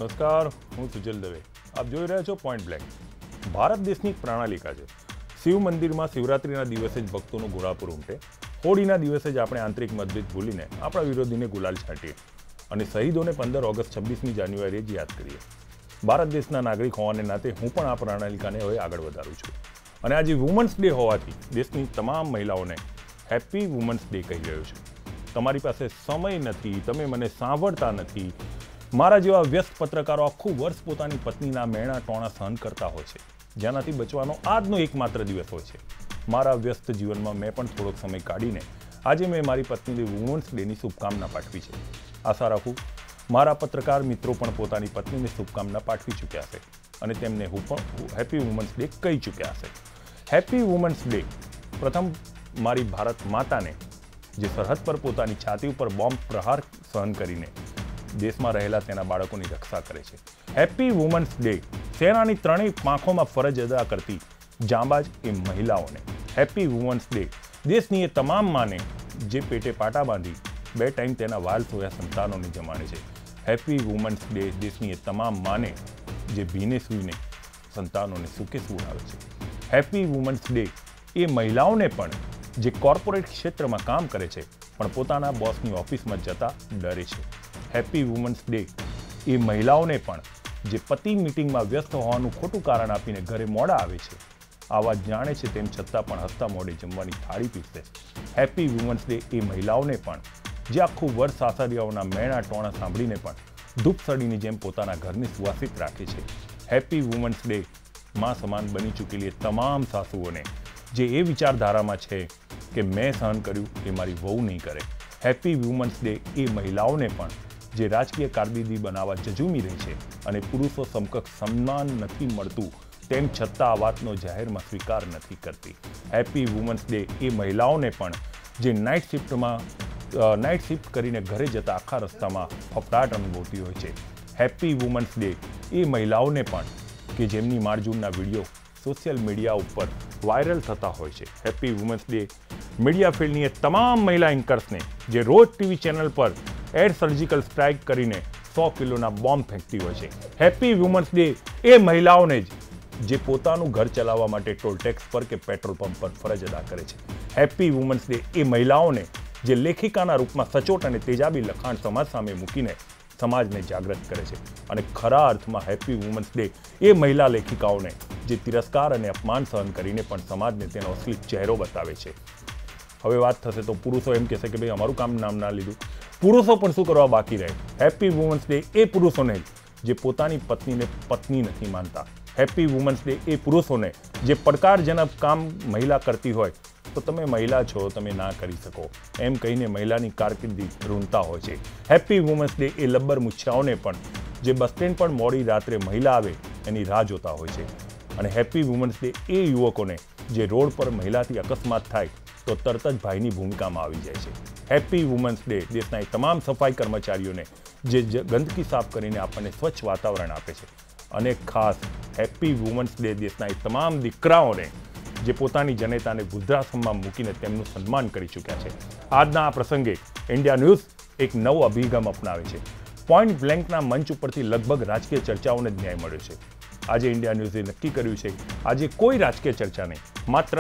નમસ્કાર, હું સુજલ દવે. આપ જોઈ રહ્યા છો પોઈન્ટ બ્લેન્ક. ભારત દેશની એક પ્રણાલિકા છે. શિવ મંદિરમાં શિવરાત્રિના દિવસે જ ભક્તોનું ઘોડાપુર ઉમટે. હોળીના દિવસે જ આપણે આંતરિક મતભેદ ભૂલીને આપણા વિરોધીને ગુલાલ છાંટીએ અને શહીદોને 15 ઓગસ્ટ 26મી જાન્યુઆરીએ જ યાદ કરીએ. ભારત દેશના નાગરિક હોવાને નાતે હું પણ આ પ્રણાલિકાને હવે આગળ વધારું છું અને આજે વુમન્સ ડે હોવાથી દેશની તમામ મહિલાઓને હેપી વુમન્સ ડે કહી રહ્યો છું. તમારી પાસે સમય નથી, તમે મને સાંભળતા નથી. મારા જેવા વ્યસ્ત પત્રકારો આખું વર્ષ પોતાની પત્નીના મેણા ટોણા સહન કરતા હોય છે, જેનાથી બચવાનો આજનો એકમાત્ર દિવસ હોય છે. મારા વ્યસ્ત જીવનમાં મેં પણ થોડોક સમય કાઢીને આજે મેં મારી પત્નીને વુમન્સ ડેની શુભકામના પાઠવી છે. આશા રાખું મારા પત્રકાર મિત્રો પણ પોતાની પત્નીને શુભકામના પાઠવી ચૂક્યા છે અને તેમને હું પણ હેપી વુમન્સ ડે કહી ચૂક્યા હશે. હેપી વુમન્સ ડે પ્રથમ મારી ભારત માતાને, જે સરહદ પર પોતાની છાતી ઉપર બોમ્બ પ્રહાર સહન કરીને દેશમાં રહેલા તેના બાળકોની રક્ષા કરે છે. હેપી વુમન્સ ડે સેનાની ત્રણેય પાંખોમાં ફરજ અદા કરતી જાંબાજ એ મહિલાઓને. હેપી વુમન્સ ડે દેશની એ તમામ માને જે પેટે પાટા બાંધી 2 ટાઈમ તેના વાલ સોયા સંતાનોને જમાડે છે. હેપી વુમન્સ ડે દેશની એ તમામ માને જે ભીને સૂઈને સંતાનોને સુકે સુવડાવે છે. હેપી વુમન્સ ડે એ મહિલાઓને પણ જે કોર્પોરેટ ક્ષેત્રમાં કામ કરે છે પણ પોતાના બોસની ઓફિસમાં જતા ડરે છે. હેપી વુમન્સ ડે એ મહિલાઓને પણ જે પતિ મિટિંગમાં વ્યસ્ત હોવાનું ખોટું કારણ આપીને ઘરે મોડા આવે છે, આવા જાણે છે તેમ છતાં પણ હસતા મોઢે જમવાની થાળી પીરસે છે. હેપી વુમન્સ ડે એ મહિલાઓને પણ જે આખું વર્ષ સાસરિયાઓના મેણા ટોણા સાંભળીને પણ ધૂપસળીની જેમ પોતાના ઘરને સુવાસિત રાખે છે. હેપી વુમન્સ ડે માં સમાન બની ચૂકેલી તમામ સાસુઓને જે એ વિચારધારામાં છે કે મેં સહન કર્યું એ મારી વહુ નહીં કરે. હેપી વુમન્સ ડે એ મહિલાઓને પણ જે રાજકીય કારકિર્દી બનાવવા જજુમી રહી છે અને પુરુષો સમકક્ષ સન્માન નથી મળતું તેમ છતાં આ વાતનો જાહેરમાં સ્વીકાર નથી કરતી. હેપી વુમન્સ ડે એ મહિલાઓને પણ જે નાઇટ શિફ્ટ કરીને ઘરે જતા આખા રસ્તામાં ફફડાટ અનુભવતી હોય છે. હેપી વુમન્સ ડે એ મહિલાઓને પણ કે જેમની મારઝૂડના વિડીયો સોશિયલ મીડિયા ઉપર વાયરલ થતા હોય છે. હેપી વુમન્સ ડે મીડિયા ફિલ્ડની એ તમામ મહિલા એન્કર્સને જે રોજ ટીવી ચેનલ પર એર સર્જિકલ સ્ટ્રાઇક કરીને 100 કિલોના બોમ્બ ફેંકતી હોય છે. હેપી વુમન્સ ડે એ મહિલાઓને જ જે પોતાનું ઘર ચલાવવા માટે ટોલ ટેક્સ પર કે પેટ્રોલ પંપ પર ફરજ અદા કરે છે. હેપી વુમન્સ ડે એ મહિલાઓને જે લેખિકાના રૂપમાં સચોટ અને તેજાબી લખાણ સમાજ સામે મૂકીને સમાજને જાગૃત કરે છે. અને ખરા અર્થમાં હેપી વુમન્સ ડે એ મહિલા લેખિકાઓને જે તિરસ્કાર અને અપમાન સહન કરીને પણ સમાજને તેનો અસલી ચહેરો બતાવે છે. હવે વાત થશે તો પુરુષો એમ કહેશે કે ભાઈ અમારું કામ નામ ના લીધું. પુરુષો પણ શું કરવા બાકી રહે? હેપી વુમન્સ ડે એ પુરુષોને જે પોતાની પત્નીને પત્ની નથી માનતા. હેપી વુમન્સ ડે એ પુરુષોને જે પડકારજનક કામ મહિલા કરતી હોય તો તમે મહિલા છો, તમે ના કરી શકો એમ કહીને મહિલાની કારકિર્દી રૂંધતા હોય છે. હેપી વુમન્સ ડે એ લબ્બર મુછિયાઓને પણ જે બસ સ્ટેન્ડ પર મોડી રાત્રે મહિલા આવે એની રાહ જોતા હોય છે. અને હેપી વુમન્સ ડે એ યુવકોને જે રોડ પર મહિલાથી અકસ્માત થાય તો તરત જ ભાઈની ભૂમિકામાં આવી જાય છે. હેપી વુમન્સ ડે દેશના એ તમામ સફાઈ કર્મચારીઓને જે ગંદકી સાફ કરીને આપણને સ્વચ્છ વાતાવરણ આપે છે. અને ખાસ હેપી વુમન્સ ડે દેશના એ તમામ દીકરાઓને જે પોતાની જનેતાને વૃદ્ધાશ્રમમાં મૂકીને તેમનું સન્માન કરી ચૂક્યા છે. આજના આ પ્રસંગે ઇન્ડિયા ન્યૂઝ એક નવો અભિગમ અપનાવે છે. પોઈન્ટ બ્લેન્કના મંચ ઉપરથી લગભગ રાજકીય ચર્ચાઓને જ ન્યાય મળ્યો છે. આજે ઇન્ડિયા ન્યૂઝે નક્કી કર્યું છે આજે કોઈ રાજકીય ચર્ચા નહીં, માત્ર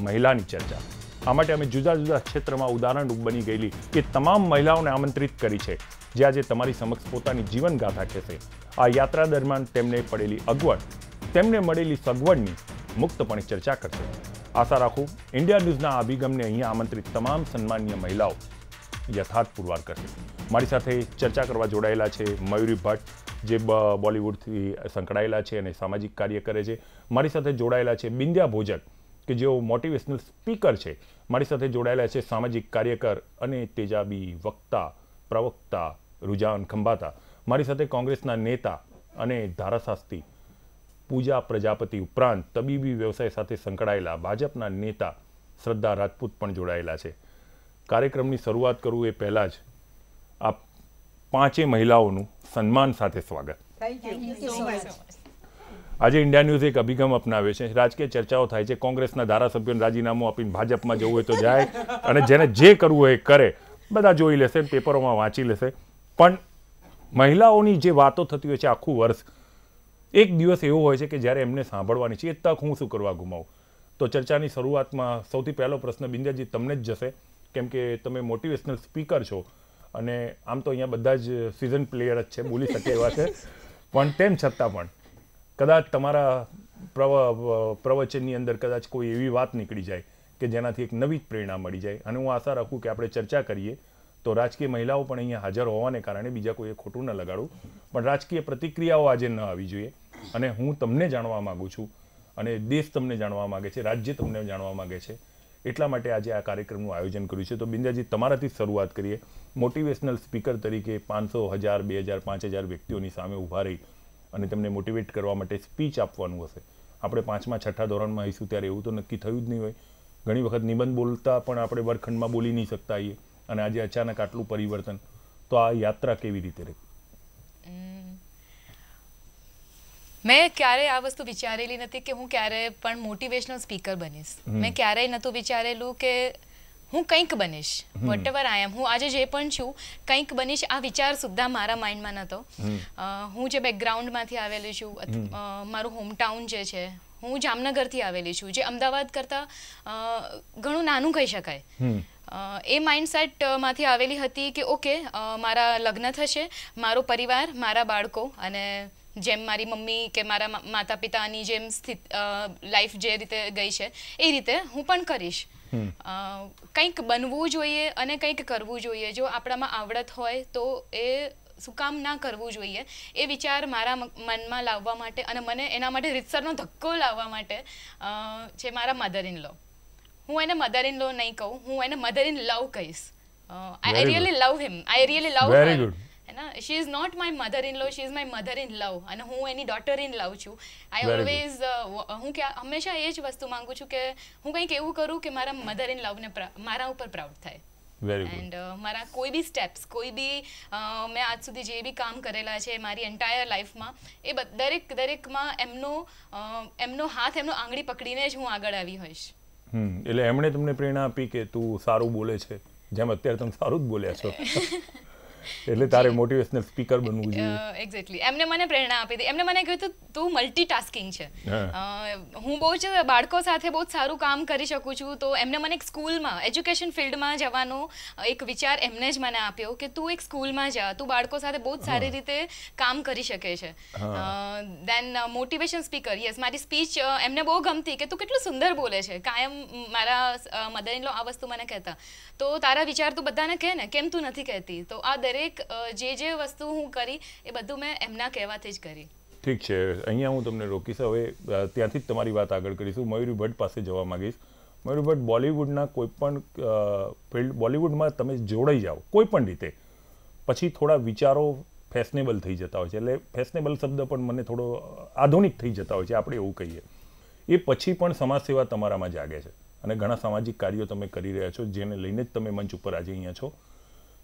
મહિલાની ચર્ચા. આ માટે અમે જુદા જુદા ક્ષેત્રમાં ઉદાહરણરૂપ બની ગયેલી એ તમામ મહિલાઓને આમંત્રિત કરી છે જે આજે તમારી સમક્ષ પોતાની જીવનગાથા કહેશે. આ યાત્રા દરમિયાન તેમને પડેલી અગવડ, તેમને મળેલી સગવડની મુક્તપણે ચર્ચા કરશે. આશા રાખું ઇન્ડિયા ન્યૂઝના આ અભિગમને અહીંયા આમંત્રિત તમામ સન્માનીય મહિલાઓ યથાર્થ પુરવાર કરશે. મારી સાથે ચર્ચા કરવા જોડાયેલા છે મયુરી ભટ્ટ, જે બોલિવૂડથી સંકળાયેલા છે અને સામાજિક કાર્ય કરે છે. મારી સાથે જોડાયેલા છે બિંદ્યા ભોજક, કે જેઓ મોટિવેશનલ સ્પીકર છે. મારી સાથે જોડાયેલા છે સામાજિક કાર્યકર અને તેજાબી વક્તા, પ્રવક્તા રુજાન ખંભાતા. મારી સાથે કોંગ્રેસના નેતા અને ધારાશાસ્ત્રી પૂજા પ્રજાપતિ ઉપરાંત તબીબી વ્યવસાય સાથે સંકળાયેલા ભાજપના નેતા શ્રદ્ધા રાજપૂત પણ જોડાયેલા છે. કાર્યક્રમની શરૂઆત કરું એ પહેલાં જ આ પાંચે મહિલાઓનું સન્માન સાથે સ્વાગત. આજે ઇન્ડિયા ન્યૂઝ એક અભિગમ અપનાવ્યો છે. રાજકીય ચર્ચાઓ થાય છે, કોંગ્રેસના ધારાસભ્યોને રાજીનામું આપીને ભાજપમાં જવું હોય તો જાય અને જેને જે કરવું હોય એ કરે. બધા જોઈ લેશે, પેપરોમાં વાંચી લેશે. પણ મહિલાઓની જે વાતો થતી હોય છે આખું વર્ષ, એક દિવસ એવો હોય છે કે જ્યારે એમને સાંભળવાની છે, એ તક હું શું કરવા ગુમાવું. તો ચર્ચાની શરૂઆતમાં સૌથી પહેલો પ્રશ્ન બિંદ્યાજી તમને જ જશે, કેમ કે તમે મોટિવેશનલ સ્પીકર છો અને આમ તો અહીંયા બધા જ સિઝન પ્લેયર જ છે, બોલી શકે એવા છે, પણ તેમ છતાં પણ કદાચ તમારા પ્રવચનની અંદર કદાચ કોઈ એવી વાત નીકળી જાય કે જેનાથી એક નવી પ્રેરણા મળી જાય. અને હું આશા રાખું કે આપણે ચર્ચા કરીએ તો રાજકીય મહિલાઓ પણ અહીંયા હાજર હોવાને કારણે બીજા કોઈએ ખોટું ન લગાડું, પણ રાજકીય પ્રતિક્રિયાઓ આજે ન આવી જોઈએ. અને હું તમને જાણવા માગું છું અને દેશ તમને જાણવા માગે છે, રાજ્ય તમને જાણવા માગે છે, એટલા માટે આજે આ કાર્યક્રમનું આયોજન કર્યું છે. તો બિંદ્યાજી, તમારાથી શરૂઆત કરીએ. મોટિવેશનલ સ્પીકર તરીકે 500, 1000, 2000, 5000 વ્યક્તિઓની સામે ઊભા રહી અને તેમને મોટિવેટ કરવા માટે સ્પીચ આપવાનું હશે. આપણે 5મા 6ઠા ધોરણમાં આવીશું ત્યારે એવું તો નક્કી થયું જ નહીં હોય. ઘણી વખત નિબંધ બોલતા પણ આપણે વર્ગખંડમાં બોલી નહીં શકતા હોઈએ, અને આજે અચાનક આટલું પરિવર્તન. તો આ યાત્રા કેવી રીતે રહી? મેં ક્યારેય આ વસ્તુ વિચારેલી નથી કે હું ક્યારે પણ મોટિવેશનલ સ્પીકર બનીશ. મેં ક્યારેય નહોતું વિચારેલું કે હું કંઈક બનીશ. વોટ એવર આઈ એમ, હું આજે જે પણ છું કંઈક બનીશ, આ વિચાર સુદ્ધા મારા માઇન્ડમાં નહોતો. હું જે બેકગ્રાઉન્ડમાંથી આવેલી છું, મારું હોમટાઉન જે છે, હું જામનગરથી આવેલી છું, જે અમદાવાદ કરતાં ઘણું નાનું કહી શકાય. એ માઇન્ડસેટમાંથી આવેલી હતી કે ઓકે, મારા લગ્ન થશે, મારો પરિવાર, મારા બાળકો, અને જેમ મારી મમ્મી કે મારા માતા પિતાની જેમ લાઈફ જે રીતે ગઈ છે એ રીતે હું પણ કરીશ. કંઈક બનવું જોઈએ અને કંઈક કરવું જોઈએ. જો આપણામાં આવડત હોય તો એ શું કામ ના કરવું જોઈએ, એ વિચાર મારા મનમાં લાવવા માટે અને મને એના માટે રીતસરનો ધક્કો લાવવા માટે છે મારા મધર ઇન લો. હું એને મધર ઇન લો નહીં કહું, હું એને મધર ઇન લવ કહીશ. I really love him, I really love Har. She is not my mother-in-law, she is my mother-in-law, અને હું એની daughter-in-law છું. I always હું હંમેશા એ જ વસ્તુ માંગુ છું કે હું કંઈક એવું કરું કે મારા મધર-ઇન-law ને મારા ઉપર પ્રાઉડ થાય. એન્ડ મારા કોઈ બી સ્ટેપ્સ, કોઈ બી મેં આજ સુધી જે બી કામ કરેલા છે મારી એન્ટાયર લાઈફમાં, એ દરેકમાં એમનો હાથ, એમનો આંગળી પકડીને જ હું આગળ આવી હોઈશ. એટલે એમણે તમને પ્રેરણા આપી કે તું સારું બોલે છે, જેમ અત્યારે તમે સારું જ બોલ્યા છો, એટલે તારે મોટિવેશનલ સ્પીકર બનવું જોઈએ. એક્ઝેક્ટલી, એમને મને પ્રેરણા આપી હતી. એમને મને કહ્યું તું મલ્ટીટાસ્કિંગ છે. હું બહુ જ બાળકો સાથે બહુ જ સારું કામ કરી શકું છું. તો એમને મને એક સ્કૂલમાં, એજ્યુકેશન ફિલ્ડમાં જવાનો એક વિચાર એમને જ મને આપ્યો કે તું એક સ્કૂલમાં જા, તું બાળકો સાથે બહુ જ સારી રીતે કામ કરી શકે છે. દેન મોટિવેશન સ્પીકર, યસ, મારી સ્પીચ એમને બહુ ગમતી કે તું કેટલું સુંદર બોલે છે. કાયમ મારા મધર ઇન લો આ વસ્તુ મને કહેતા, તો તારા વિચાર તું બધાને કહે ને, કેમ તું નથી કહેતી? તો આ દરેક જે વસ્તુ હું કરી એ બધું મેં એમના કહેવાથી જ કરી. ઠીક છે, અહીંયા હું તમને રોકીશ. હવે ત્યાંથી જ તમારી વાત આગળ કરીશું. મયુરી ભટ્ટ પાસે જવા માંગીશ. મયુરી ભટ્ટ, બોલિવૂડના કોઈ પણ ફિલ્ડ, બોલિવૂડમાં તમે જોડાઈ જાઓ કોઈ પણ રીતે, પછી થોડા વિચારો ફેશનેબલ થઈ જતા હોય છે. એટલે ફેશનેબલ શબ્દ પણ મને થોડો આધુનિક થઈ જતા હોય છે, આપણે એવું કહીએ. એ પછી પણ સમાજ સેવા તમારામાં જાગે છે અને ઘણા સામાજિક કાર્યો તમે કરી રહ્યા છો, જેને લઈને જ તમે મંચ ઉપર આજે અહીંયા છો.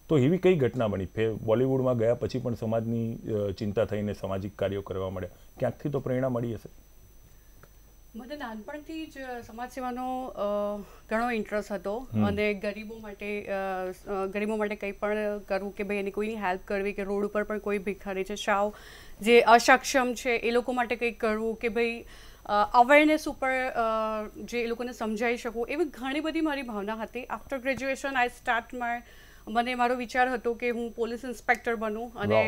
તો એવી કઈ ઘટના બની બોલિવૂડમાં ગયા પછી પણ સમાજની ચિંતા થઈને સામાજિક કાર્યો કરવા મળ્યા? ક્યાંકથી તો પ્રેરણા મળી હશે. મને નાનપણથી જ સમાજ સેવાનો ઘણો ઇન્ટરેસ્ટ હતો અને ગરીબો માટે કંઈ પણ કરવું, કે ભાઈ એની કોઈની હેલ્પ કરવી, કે રોડ ઉપર પણ કોઈ ભિખારી છે, સાવ જે અસક્ષમ છે એ લોકો માટે કંઈક કરવું, કે ભાઈ અવેરનેસ ઉપર જે એ લોકોને સમજાવી શકું, એવી ઘણી બધી મારી ભાવના હતી. આફ્ટર ગ્રેજ્યુએશન આઈ સ્ટાર્ટ મને મારો વિચાર હતો કે હું પોલીસ ઇન્સ્પેક્ટર બનું અને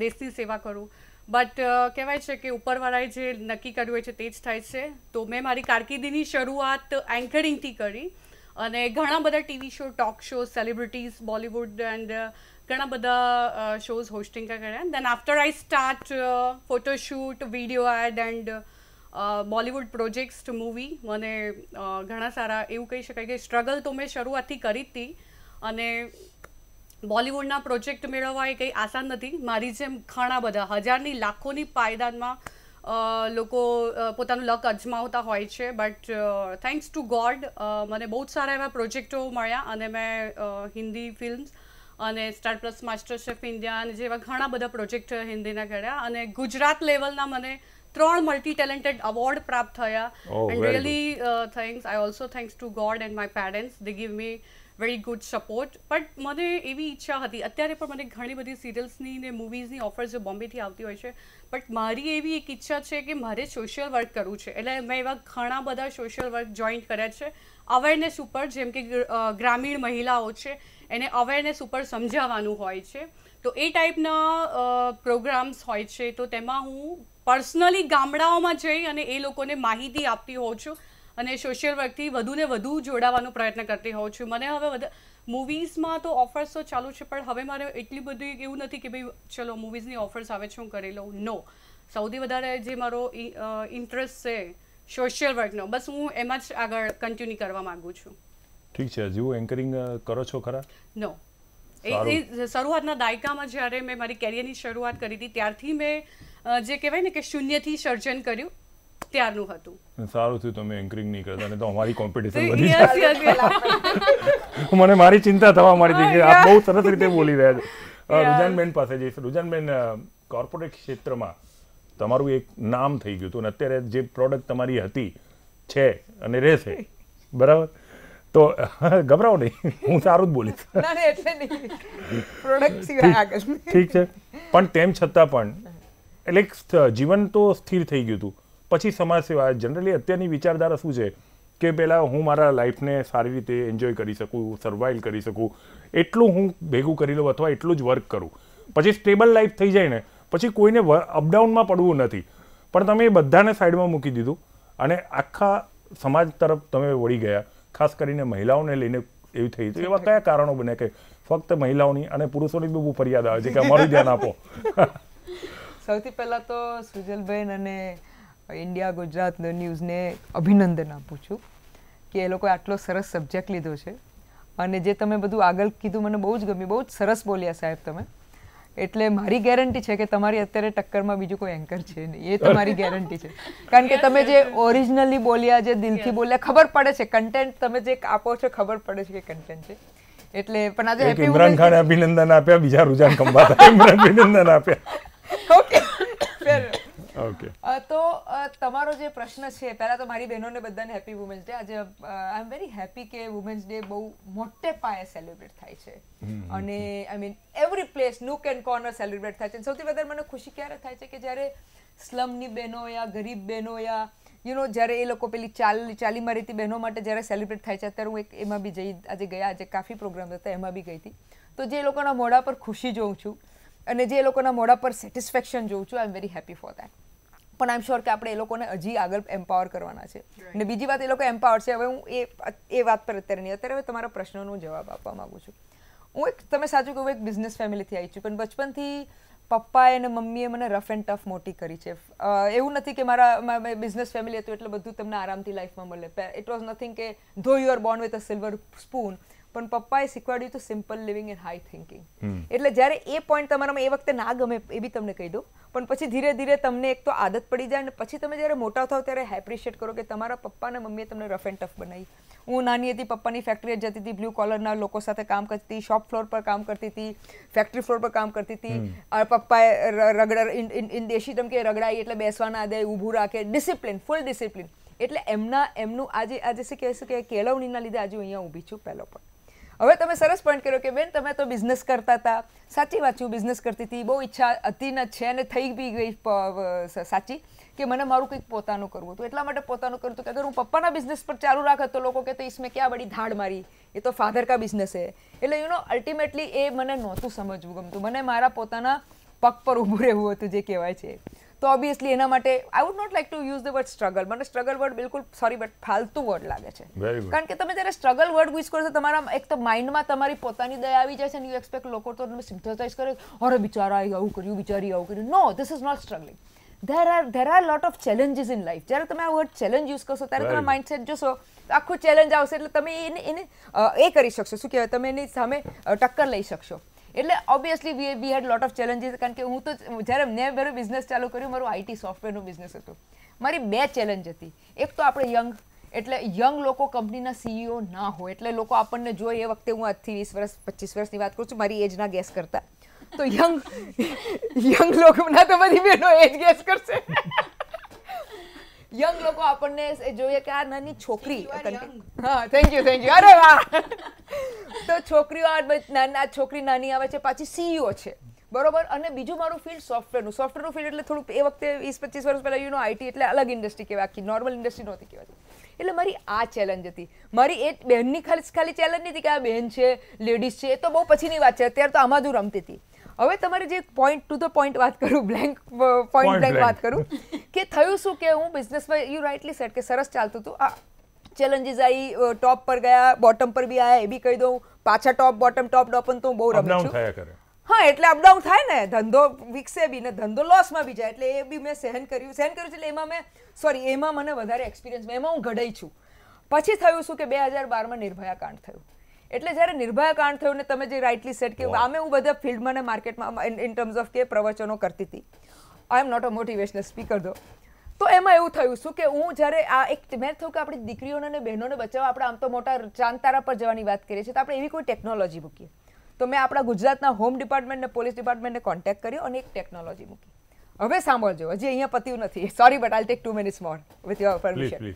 દેશની સેવા કરું. બટ કહેવાય છે કે ઉપરવાળાએ જે નક્કી કર્યું હોય છે તે જ થાય છે. તો મેં મારી કારકિર્દીની શરૂઆત એન્કરિંગથી કરી અને ઘણા બધા TV show, talk show, celebrities, Bollywood and ઘણા બધા શોઝ હોસ્ટિંગ કર્યા. Then after I start photoshoot, video ad and Bollywood projects, movie. મને ઘણા સારા એવું કહી શકાય કે સ્ટ્રગલ તો મેં શરૂઆતથી કરી જ હતી. અને બોલિવૂડના પ્રોજેક્ટ મેળવવા એ કંઈ આસાન નથી. મારી જેમ ઘણા બધા હજારની લાખોની પાયદાનમાં લોકો પોતાનું લક અજમાવતા હોય છે. બટ થેન્ક્સ ટુ ગોડ મને બહુ જ સારા એવા પ્રોજેક્ટો મળ્યા અને મેં હિન્દી ફિલ્મ્સ અને star plus, master chef India અને જેવા ઘણા બધા પ્રોજેક્ટ હિન્દીના કર્યા. અને ગુજરાત લેવલના મને 3 મલ્ટી ટેલેન્ટેડ અવોર્ડ પ્રાપ્ત થયા. And really thanks. I also thanks to God and my parents. They give me very good support. But મને એવી ઈચ્છા હતી, અત્યારે પણ મને ઘણી બધી સિરિયલ્સની ને મૂવીઝની ઓફર્સ બોમ્બેથી આવતી હોય છે, બટ મારી એવી એક ઈચ્છા છે કે મારે સોશિયલ વર્ક કરવું છે. એટલે મેં એવા ઘણા બધા સોશિયલ વર્ક જોઈન્ટ કર્યા છે અવેરનેસ ઉપર, જેમ કે ગ્રામીણ મહિલાઓ છે એને અવેરનેસ ઉપર સમજાવવાનું હોય છે. તો એ ટાઈપના પ્રોગ્રામ્સ હોય છે. તો તેમાં હું પર્સનલી ગામડાઓમાં જઈ અને એ લોકોને માહિતી આપતી હોઉં છું અને સોશિયલ વર્કથી વધુને વધુ જોડાવાનો પ્રયત્ન કરતી હોઉં છું. મને હવે મૂવીઝમાં તો ઓફર્સ તો ચાલુ છે, પણ હવે મારે એટલી બધી એવું નથી કે ભાઈ ચલો મૂવીઝની ઓફર્સ આવે છે હું કરી લઉં. નો, સૌથી વધારે જે મારો ઇન્ટરેસ્ટ છે સોશિયલ વર્કનો, બસ હું એમાં જ આગળ કન્ટિન્યુ કરવા માગું છું. ઠીક છે. હજુ એન્કરિંગ કરો છો ખરા? નો, એ શરૂઆતના દાયકામાં જ્યારે મેં મારી કેરિયરની શરૂઆત કરી હતી ત્યારથી મેં જે કહેવાય ને કે શૂન્યથી સર્જન કર્યું ત્યારનું હતું. સારું થયું તમે એન્કરિંગ નહીં કરતા, ને તો અમારી કોમ્પિટિશન વધી જાય. મને મારી ચિંતા થવા માંડી હતી કે આપ બહુ સરસ રીતે બોલી રહ્યા છો. રુજાનબેન પાસે જઈશ. રુજાનબેન, કોર્પોરેટ ક્ષેત્રમાં તમારું એક નામ થઈ ગયું હતું અને અત્યારે જે પ્રોડક્ટ તમારી હતી છે અને રહેશે, બરાબર? તો ગભરાઓ નહીં, હું સારું જ બોલીશ. ઠીક છે. પણ તેમ છતાં પણ એટલે જીવન તો સ્થિર થઈ ગયું હતું, પછી સમાજ સેવા. જનરલી અત્યારની વિચારધારા શું છે કે પહેલાં હું મારા લાઈફને સારી રીતે એન્જોય કરી શકું, સર્વાઈવ કરી શકું, એટલું હું ભેગું કરી લઉં અથવા એટલું જ વર્ક કરું. પછી સ્ટેબલ લાઈફ થઈ જાય ને પછી કોઈને અપડાઉનમાં પડવું નથી. પણ તમે એ બધાને સાઈડમાં મૂકી દીધું અને આખા સમાજ તરફ તમે વળી ગયા, ખાસ કરીને મહિલાઓને લઈને એવી થઈ. તો એવા કયા કારણો બને કે ફક્ત મહિલાઓની અને પુરુષોની બહુ ફરિયાદ આવે છે કે અમારું ધ્યાન આપો? સૌથી પહેલાં તો સુજલબેન અને ઇન્ડિયા ગુજરાત ન્યૂઝને અભિનંદન આપું છું કે એ લોકોએ આટલો સરસ સબ્જેક્ટ લીધો છે. અને જે તમે બધું આગળ કીધું મને બહુ જ ગમ્યું, બહુ જ સરસ બોલ્યા સાહેબ તમે. એટલે મારી ગેરંટી છે કે તમારી અત્યારે ટક્કરમાં બીજું કોઈ એન્કર છે નહીં, એ તમારી ગેરંટી છે. કારણ કે તમે જે ઓરિજિનલી બોલ્યા, જે દિલથી બોલ્યા, ખબર પડે છે કન્ટેન્ટ તમે જે આપો છો, ખબર પડે છે કે કન્ટેન્ટ છે. એટલે પણ આજે હેપી ઇમરાન ખાને અભિનંદન આપ્યા, બીજા રુજાન ખંભાત અભિનંદન આપ્યા. Okay, okay. તો તમારો જે પ્રશ્ન છે, પહેલાં તો મારી બહેનોને બધાને હેપી વુમેન્સ ડે. આજે આઈ એમ વેરી હેપી કે વુમેન્સ ડે બહુ મોટે પાયે સેલિબ્રેટ થાય છે અને I mean every place, nook and corner celebrate થાય છે. સૌથી વધારે મને ખુશી ક્યારે થાય છે કે જ્યારે સ્લમની બહેનો યા ગરીબ બહેનો યા જ્યારે એ લોકો પેલી ચાલી મારીતી બહેનો માટે જ્યારે સેલિબ્રેટ થાય છે. અત્યારે હું એક એમાં બી આજે કાફી પ્રોગ્રામ હતા એમાં બી ગઈ હતી. તો જે લોકોના મોઢા પર ખુશી જોઉં છું અને જે લોકોના મોઢા પર સેટિસ્ફેક્શન જોઉં છું, I am very happy for that. પણ આઈ એમ શ્યોર કે આપણે એ લોકોને હજી આગળ એમ્પાવર કરવાના છે. અને બીજી વાત, એ લોકો એમ્પાવર છે. હવે હું એ વાત પર અત્યારે નહીં, અત્યારે હવે તમારા પ્રશ્નોનો જવાબ આપવા માંગુ છું. તમે સાચું કહું, એક બિઝનેસ ફેમિલીથી આવી છું, પણ બચપનથી પપ્પાએ અને મમ્મીએ મને રફ એન્ડ ટફ મોટી કરી છે. એવું નથી કે મારા બિઝનેસ ફેમિલી હતું એટલે બધું તમને આરામથી લાઈફમાં મળે. ઇટ વોઝ નથિંગ કે ધો you are Born with a silver spoon, પણ પપ્પાએ શીખવાડ્યું હતું simple living and high thinking. એટલે જ્યારે એ પોઈન્ટ તમારામાં એ વખતે ના ગમે એ બી તમને કહી દઉં, પણ પછી ધીરે ધીરે તમને એક તો આદત પડી જાય અને પછી તમે જ્યારે મોટા થાવ ત્યારે એપ્રિશિએટ કરો કે તમારા પપ્પા અને મમ્મીએ તમને રફ એન્ડ ટફ બનાવી. હું નાની હતી, પપ્પાની ફેક્ટરીએ જતી હતી, બ્લુ કોલરના લોકો સાથે કામ કરતી હતી, શોપ ફ્લોર પર કામ કરતી હતી, ફેક્ટરી ફ્લોર પર કામ કરતી હતી. પપ્પાએ દેશી તમકે રગડાઈ એટલે બેસવા ના દે, ઊભું રાખે, ડિસિપ્લિન, ફૂલ ડિસિપ્લિન. એટલે એમનું આજે શું કહેશું કે કેળવણીના લીધે આજે અહીંયા ઊભી છું. પહેલો પણ હવે તમે સરસ પોઈન્ટ કર્યો કે બેન તમે તો બિઝનેસ કરતા હતા. સાચી વાત છે, હું બિઝનેસ કરતી હતી, બહુ ઈચ્છા હતી ને છે ને થઈ બી ગઈ સાચી કે મને મારું કંઈક પોતાનું કરવું હતું. એટલા માટે પોતાનું કર્યું હતું કે અગર હું પપ્પાના બિઝનેસ પર ચાલુ રાખત તો લોકો કહેતા इसमें क्या बड़ी धाड़ मारी, એ તો ફાધર કા બિઝનેસ છે. એટલે અલ્ટિમેટલી એ મને નહોતું સમજવું ગમતું. મને મારા પોતાના પગ પર ઊભું રહેવું હતું જે કહેવાય છે. તો ઓબ્વિયસલી એના માટે I would not like to use the word struggle. મને સ્ટ્રગલ વર્ડ બિલકુલ સોરી બટ ફાલતુ વર્ડ લાગે છે. કારણ કે તમે જ્યારે સ્ટ્રગલ વર્ડ યુઝ કરો છો તમારા એક તો માઇન્ડમાં તમારી પોતાની દયા આવી જાય છે અને યુ એક્સપેક્ટ લોકો તો તમે સિમ્પથાઇઝ કરે, અરે બિચારા આવું કર્યું, બિચારી આવું કર્યું. No, this is not struggling. there are lot of challenges in life. જ્યારે તમે આ વર્ડ ચેલેન્જ યુઝ કરશો ત્યારે તમારા માઇન્ડસેટ જોશો આખું ચેલેન્જ આવશે એટલે તમે એને એ કરી શકશો, શું કહેવાય, તમે એની સામે ટક્કર લઈ શકશો. એટલે obviously we had lot of challenges. કારણ કે હું તો જ્યારે મેં મારું બિઝનેસ ચાલુ કર્યું, મારું આઈટી સોફ્ટવેરનું બિઝનેસ હતું, મારી 2 ચેલેન્જ હતી. એક તો આપણે યંગ લોકો કંપનીના સીઈઓ ના હોય એટલે લોકો આપણને જોઈએ એ વખતે, હું આજથી 20 વર્ષ 25 વર્ષની વાત કરું છું, મારી એજના ગેસ કરતા. તો યંગ લોકોના તો બધી બહેનો એજ ગેસ કરશે. યંગ લોકો આપણને જોઈએ કે આ નાની છોકરી, હા થેન્ક યુ, અરે વાહ. તો છોકરીઓ નાના છોકરી નાની આવે છે, પાછી CEO છે, બરોબર. અને બીજું મારું ફિલ્ડ સોફ્ટવેરનું ફિલ્ડ એટલે થોડુંક એ વખતે 20-25 વર્ષ પહેલા આઈટી એટલે અલગ ઇન્ડસ્ટ્રી કહેવાય, આખી નોર્મલ ઇન્ડસ્ટ્રી નહોતી કહેવાતી. એટલે મારી આ ચેલેન્જ હતી. મારી એ બહેનની ખાલી ચેલેન્જ નથી કે આ બહેન છે, લેડીઝ છે, એ તો બહુ પછીની વાત છે. અત્યારે તો આમાં જ રમતી હતી. હવે તમારે જે પોઈન્ટ ટુ ધ પોઈન્ટ વાત કરું, પોઈન્ટ બ્લેન્ક વાત કરું કે થયું શું કે હું બિઝનેસમાં યુ રાઇટલી સેડ કે સરસ ચાલતું હતું. આ ચેલેન્જીસ આવી, ટોપ પર ગયા, બોટમ પર બી આવ્યા, એ બી કહી દઉં. પાછા ટોપ બોટમ તો બહુ રમું છું. હા, એટલે અપડાઉન થાય ને, ધંધો વિકસે બી ને ધંધો લોસમાં બી જાય, એટલે એ બી મેં સહન કર્યું છે. એટલે એમાં મને વધારે એક્સપિરિયન્સ, એમાં હું ઘડાઈ છું. પછી થયું શું કે 2012માં નિર્ભયા કાંડ થયું. એટલે જ્યારે નિર્ભયા કાંડ થયું ને તમે જે રાઇટલી સેટ કે આમે હું બધા ફિલ્ડમાં ને માર્કેટમાં ઇન ટર્મ્સ ઓફ કે પ્રવચનો કરતી હતી. I am not a motivational speaker ધો. તો એમાં એવું થયું શું કે હું જ્યારે આ એક મેં થયું કે આપણી દીકરીઓને અને બહેનોને બચાવવા આપણે આમ તો મોટા ચાંદ તારા પર જવાની વાત કરીએ છીએ, તો આપણે એવી કોઈ ટેકનોલોજી મૂકીએ. તો મેં આપણા ગુજરાતના હોમ ડિપાર્ટમેન્ટ ને પોલીસ ડિપાર્ટમેન્ટને કોન્ટેક્ટ કર્યો અને એક ટેકનોલોજી મૂકી. હવે સાંભળજો, હજી અહીંયા પત્યું નથી, sorry but I'll take 2 minutes more with your permission.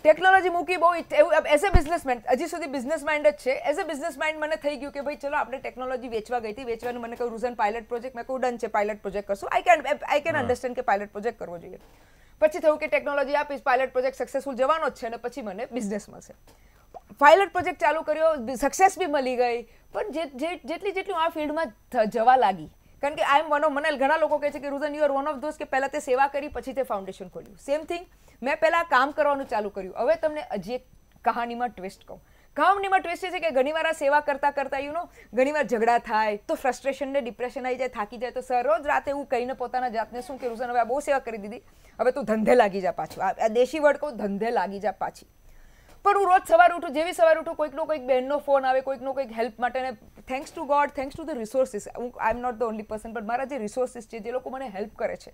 Technology મૂકી બહુ એવું એઝ અ બિઝનેસમેન, હજી સુધી બિઝનેસ માઇન્ડ જ છે. એઝ અ બિઝનેસ માઇન્ડ મને થઈ ગયું કે ભાઈ ચલો આપણે ટેકનોલોજી વેચવા ગઈ હતી, વેચવાનું મને કહ્યું રૂઝન પાયલટ પ્રોજેક્ટ, મેં કહ્યું ડન છે, પાયલટ પ્રોજેક્ટ કરશું. આઈ કેન અન્ડરસ્ટેન્ડ કે પાયલટ પ્રોજેક્ટ કરવો જોઈએ. પછી થયું કે ટેકનોલોજી આપીશ, પાયલટ પ્રોજેક્ટ સક્સેસફુલ જવાનો જ છે અને પછી મને બિઝનેસ મળશે. પાયલટ પ્રોજેક્ટ ચાલુ કર્યો, સક્સેસ બી મળી ગઈ. પણ જેટલી આ ફિલ્ડમાં જવા લાગી, કારણ કે આઈ એમ મને ઘણા લોકો કહે છે કે રૂઝન you are one of those કે પહેલાં તે સેવા કરી પછી તે ફાઉન્ડેશન ખોલ્યું. સેમ થિંગ, મેં પહેલાં કામ કરવાનું ચાલુ કર્યું. હવે તમને હજી એક કહાનીમાં ટ્વિસ્ટ કહું. કહાનીમાં ટ્વિસ્ટ એ છે કે ઘણીવાર આ સેવા કરતાં ઘણીવાર ઝઘડા થાય તો ફ્રસ્ટ્રેશન ને ડિપ્રેશન આવી જાય, થાકી જાય. તો સર રોજ રાતે હું કહીને પોતાના જાતને શું કે રૂઝન હવે આ બહુ સેવા કરી દીધી, હવે તું ધંધે લાગી જા પાછું. આ દેશી વર્ડ કહું, ધંધે લાગી જા પાછી. પણ હું રોજ સવારે ઉઠું, જેવી સવારે ઉઠું કોઈકનો કોઈક બહેનનો ફોન આવે, કોઈકનો કોઈક હેલ્પ માટે. ને thanks to God, thanks to the resources, I am not the only person, પણ મારા જે રિસોર્સિસ છે, જે લોકો મને હેલ્પ કરે છે,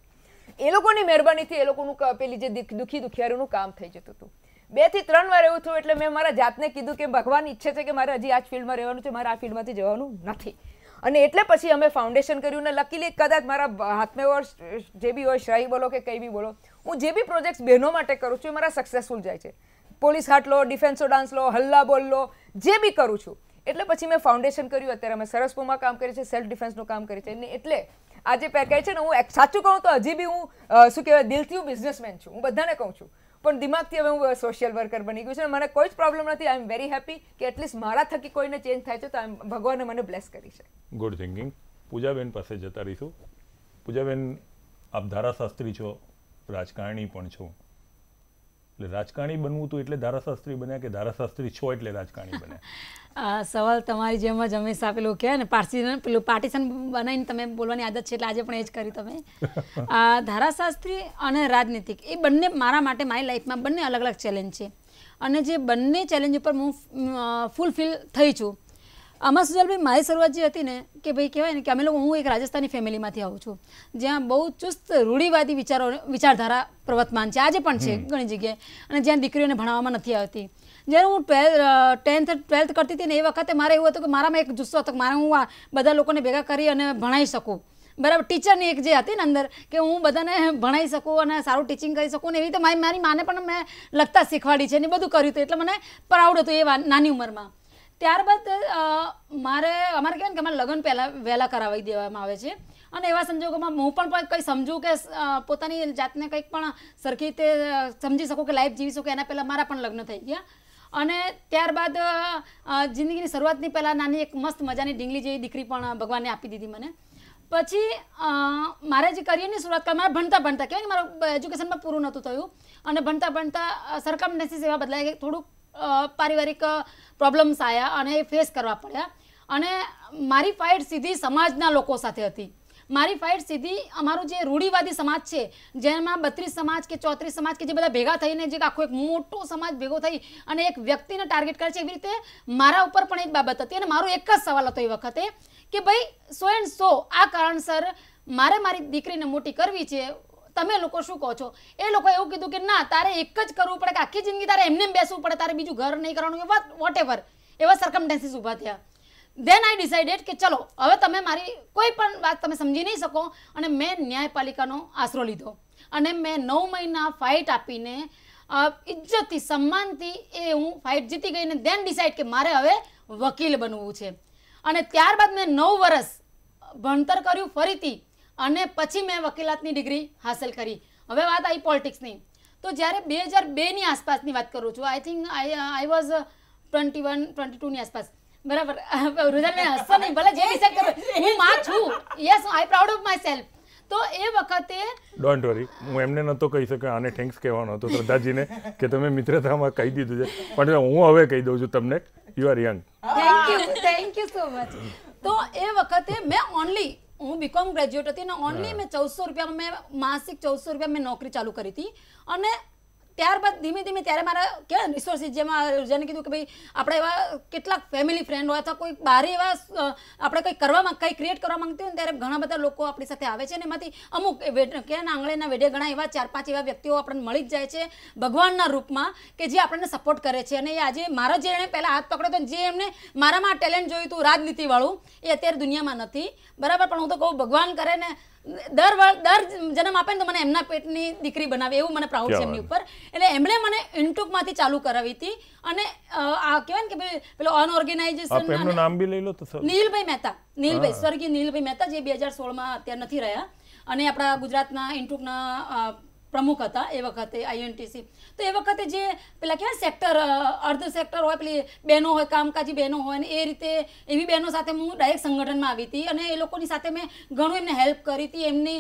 એ લોકોની મહેરબાનીથી એ લોકોનું પેલી જે દુખિયારીનું કામ થઈ જતું હતું. 2 થી 3 વાર એવું થયું. એટલે મેં મારા જાતને કીધું કે ભગવાન ઈચ્છે છે કે મારે હજી આ જ ફિલ્ડમાં રહેવાનું છે, મારે આ ફિલ્ડમાંથી જવાનું નથી. અને એટલે પછી અમે ફાઉન્ડેશન કર્યું. ને લકીલી કદાચ મારા હાથમાં જે બી હોય, શ્રાઈ બોલો કે કંઈ બી બોલો, હું જે બી પ્રોજેક્ટ્સ બહેનો માટે કરું છું એ મારા સક્સેસફુલ જાય છે. પોલીસ હાટ લો, ડિફેન્સો ડાન્સ લો, હલ્લા બોલ લો, જે બી કરું છું. એટલે પછી મેં ફાઉન્ડેશન કર્યું. અત્યારે અમે સરસપુરમાં કામ કરીએ છીએ, સેલ્ફ ડિફેન્સનું કામ કરીએ છીએ. એટલે આજે કહે છે ને, હું સાચું કહું તો હજી બી હું શું કહેવાય, દિલથી હું બિઝનેસમેન છું. હું બધાને કહું છું, પણ દિમાગથી હવે હું સોશિયલ વર્કર બની ગયું છે. મને કોઈ જ પ્રોબ્લેમ નથી. આઈ એમ વેરી હેપી કે એટલીસ્ટ મારા થકી કોઈને ચેન્જ થાય છે, તો ભગવાને મને બ્લેસ કરી છે. Good thinking. પૂજાબેન પાસે જતા રહીશું. પૂજાબેન, આપ ધારાશાસ્ત્રી છો, રાજકારણી પણ છો. એટલે રાજકારણી બનવું હતું એટલે ધારાશાસ્ત્રી બન્યા કે ધારાશાસ્ત્રી છો એટલે રાજકારણી બન્યા? સવાલ તમારી જેમ જ હંમેશા પેલું કહેવાય ને, પેલું પાર્ટીશન બનાવીને તમે બોલવાની આદત છે, એટલે આજે પણ એ જ કરી તમે. ધારાશાસ્ત્રી અને રાજનીતિક એ બંને મારા માટે મારી લાઈફમાં બંને અલગ અલગ ચેલેન્જ છે. અને જે બંને ચેલેન્જ ઉપર હું ફૂલફિલ થઈ છું. આમાં સુજલભાઈ, મારી શરૂઆત જે હતી ને કે ભાઈ કહેવાય ને કે અમે લોકો, હું એક રાજસ્થાની ફેમિલીમાંથી આવું છું, જ્યાં બહુ ચુસ્ત રૂઢિવાદી વિચારધારા પ્રવર્તમાન છે, આજે પણ છે ઘણી જગ્યાએ. અને જ્યાં દીકરીઓને ભણાવવામાં નથી આવતી. જ્યારે હું 10th 12th કરતી હતી ને એ વખતે મારે એવું હતું કે મારામાં એક જુસ્સો હતો કે મારે હું આ બધા લોકોને ભેગા કરી અને ભણાવી શકું. બરાબર, ટીચરની એક જે હતી ને અંદર કે હું બધાને ભણાવી શકું અને સારું ટીચિંગ કરી શકું. ને એવી રીતે મારી માને પણ મેં લખતા શીખવાડી છે ને બધું કર્યું હતું. એટલે મને પ્રાઉડ હતું એ નાની ઉંમરમાં. ત્યારબાદ અમારે કહેવાય ને કે અમારે લગ્ન પહેલાં વહેલા કરાવી દેવામાં આવે છે. અને એવા સંજોગોમાં હું પણ કંઈ સમજું કે પોતાની જાતને કંઈક પણ સરખી રીતે સમજી શકું કે લાઈફ જીવી શકું, એના પહેલાં મારા પણ લગ્ન થઈ ગયા. અને ત્યારબાદ જિંદગીની શરૂઆતની પહેલાં નાની એક મસ્ત મજાની ડીંગલી જેવી દીકરી પણ ભગવાને આપી દીધી મને. પછી મારે જે કરિયરની શરૂઆત કરી, મારે ભણતા કહેવાય ને મારું એજ્યુકેશનમાં પૂરું નહોતું થયું. અને ભણતા સરકમસ્ટન્સીસ એવા બદલાય કે થોડુંક પારિવારિક પ્રોબ્લેમ્સ આવ્યા અને એ ફેસ કરવા પડ્યા. અને મારી ફાઇટ સીધી સમાજના લોકો સાથે હતી. મારી ફાઇટ સીધી અમારું જે રૂઢિવાદી સમાજ છે, જેમાં 32 સમાજ કે 34 સમાજ કે જે બધા ભેગા થઈને જે આખો એક મોટો સમાજ ભેગો થઈ અને એક વ્યક્તિને ટાર્ગેટ કરે છે, એવી રીતે મારા ઉપર પણ એક બાબત હતી. અને મારો એક જ સવાલ હતો એ વખતે કે ભાઈ 100 આ કારણસર મારે મારી દીકરીને મોટી કરવી છે, તમે લોકો શું કહો છો? એ લોકોએ એવું કીધું કે ના, તારે એક જ કરવું પડે કે આખી જિંદગી તારે એમને બેસવું પડે, તારે બીજું ઘર નહીં કરવાનું, વોટ એવર એવા સરકમસ્ટન્સીસ ઊભા થયા. દેન આઈ ડિસાઇડેડ કે ચલો હવે તમે મારી કોઈ પણ વાત તમે સમજી નહીં શકો. અને મેં ન્યાયપાલિકાનો આશરો લીધો. અને મેં 9 મહિના ફાઇટ આપીને ઇજ્જતથી સન્માનથી એ હું ફાઇટ જીતી ગઈ ને દેન ડિસાઇડ કે મારે હવે વકીલ બનવું છે. અને ત્યારબાદ મેં 9 વર્ષ ભણતર કર્યું ફરીથી અને પછી મેં વકીલાતની ડિગ્રી હાંસલ કરી. હવે વાત આવી પોલિટિક્સની. તો જ્યારે 2002ની આસપાસની વાત કરું છું, આઈ થિંક આઈ વોઝ 21-22ની આસપાસ, બરાબર. રુઝાનને હસતો નહીં, ભલે જે ડિસાઇડ કરો, હું માં છું, yes, I proud of my self. તો એ વખતે ડોન્ટ વરી, હું એમને નહોતો કહી શકે આને થેન્ક્સ કહેવાનો હતો શ્રદ્ધાજીને કે તમે મિત્રતામાં કહી દીધું છે, પણ હું હવે કહી દઉં છું તમને, you are young. Thank you so much. તો એ વખતે મેં ઓનલી, હું બીકોમ ગ્રેજ્યુએટ હતી ને ઓનલી મેં 1400 રૂપિયામાં મેં માસિક 1400 રૂપિયા મેં નોકરી ચાલુ કરી હતી. અને ત્યારબાદ ધીમે ધીમે ત્યારે મારા કેવા રિસોર્સિસ, જેમાં જેને કીધું કે ભાઈ આપણે એવા કેટલાક ફેમિલી ફ્રેન્ડ હોય અથવા કોઈ બહાર એવા આપણે કંઈ ક્રિએટ કરવા માંગતી હોય ને ત્યારે ઘણા બધા લોકો આપણી સાથે આવે છે અને એમાંથી અમુક કે આંગળીના વેઢે ઘણા એવા 4-5 એવા વ્યક્તિઓ આપણને મળી જ જાય છે ભગવાનના રૂપમાં કે જે આપણને સપોર્ટ કરે છે. અને એ આજે મારા જે એણે પહેલાં હાથ પકડ્યો હતો, જે એમને મારામાં ટેલેન્ટ જોયું હતું રાજનીતિવાળું, એ અત્યારે દુનિયામાં નથી, બરાબર. પણ હું તો કહું ભગવાન કરે ને દર જન્મ આપે ને તો મને એમના પેટની દીકરી બનાવે, એવું મને પ્રાઉડ છે એમની ઉપર. એટલે એમણે મને ઇન્ટુકમાંથી ચાલુ કરાવી હતી. અને આ કહેવાય ને કે પેલો અનઓર્ગેનાઇઝેશન, એમનું નામ બી લઈ લો તો. નીલભાઈ મહેતા, સ્વર્ગીય નીલભાઈ મહેતા, જે 2016માં અત્યારે નથી રહ્યા અને આપણા ગુજરાતના ઇન્ટુકના પ્રમુખ હતા એ વખતે, INTC. તો એ વખતે જે પેલા કહેવાય સેક્ટર, અર્ધ સેક્ટર હોય, પેલી બહેનો હોય, કામકાજી બહેનો હોય, ને એ રીતે એવી બહેનો સાથે હું ડાયરેક્ટ સંગઠનમાં આવી હતી અને એ લોકોની સાથે મેં ઘણું એમને હેલ્પ કરી હતી. એમની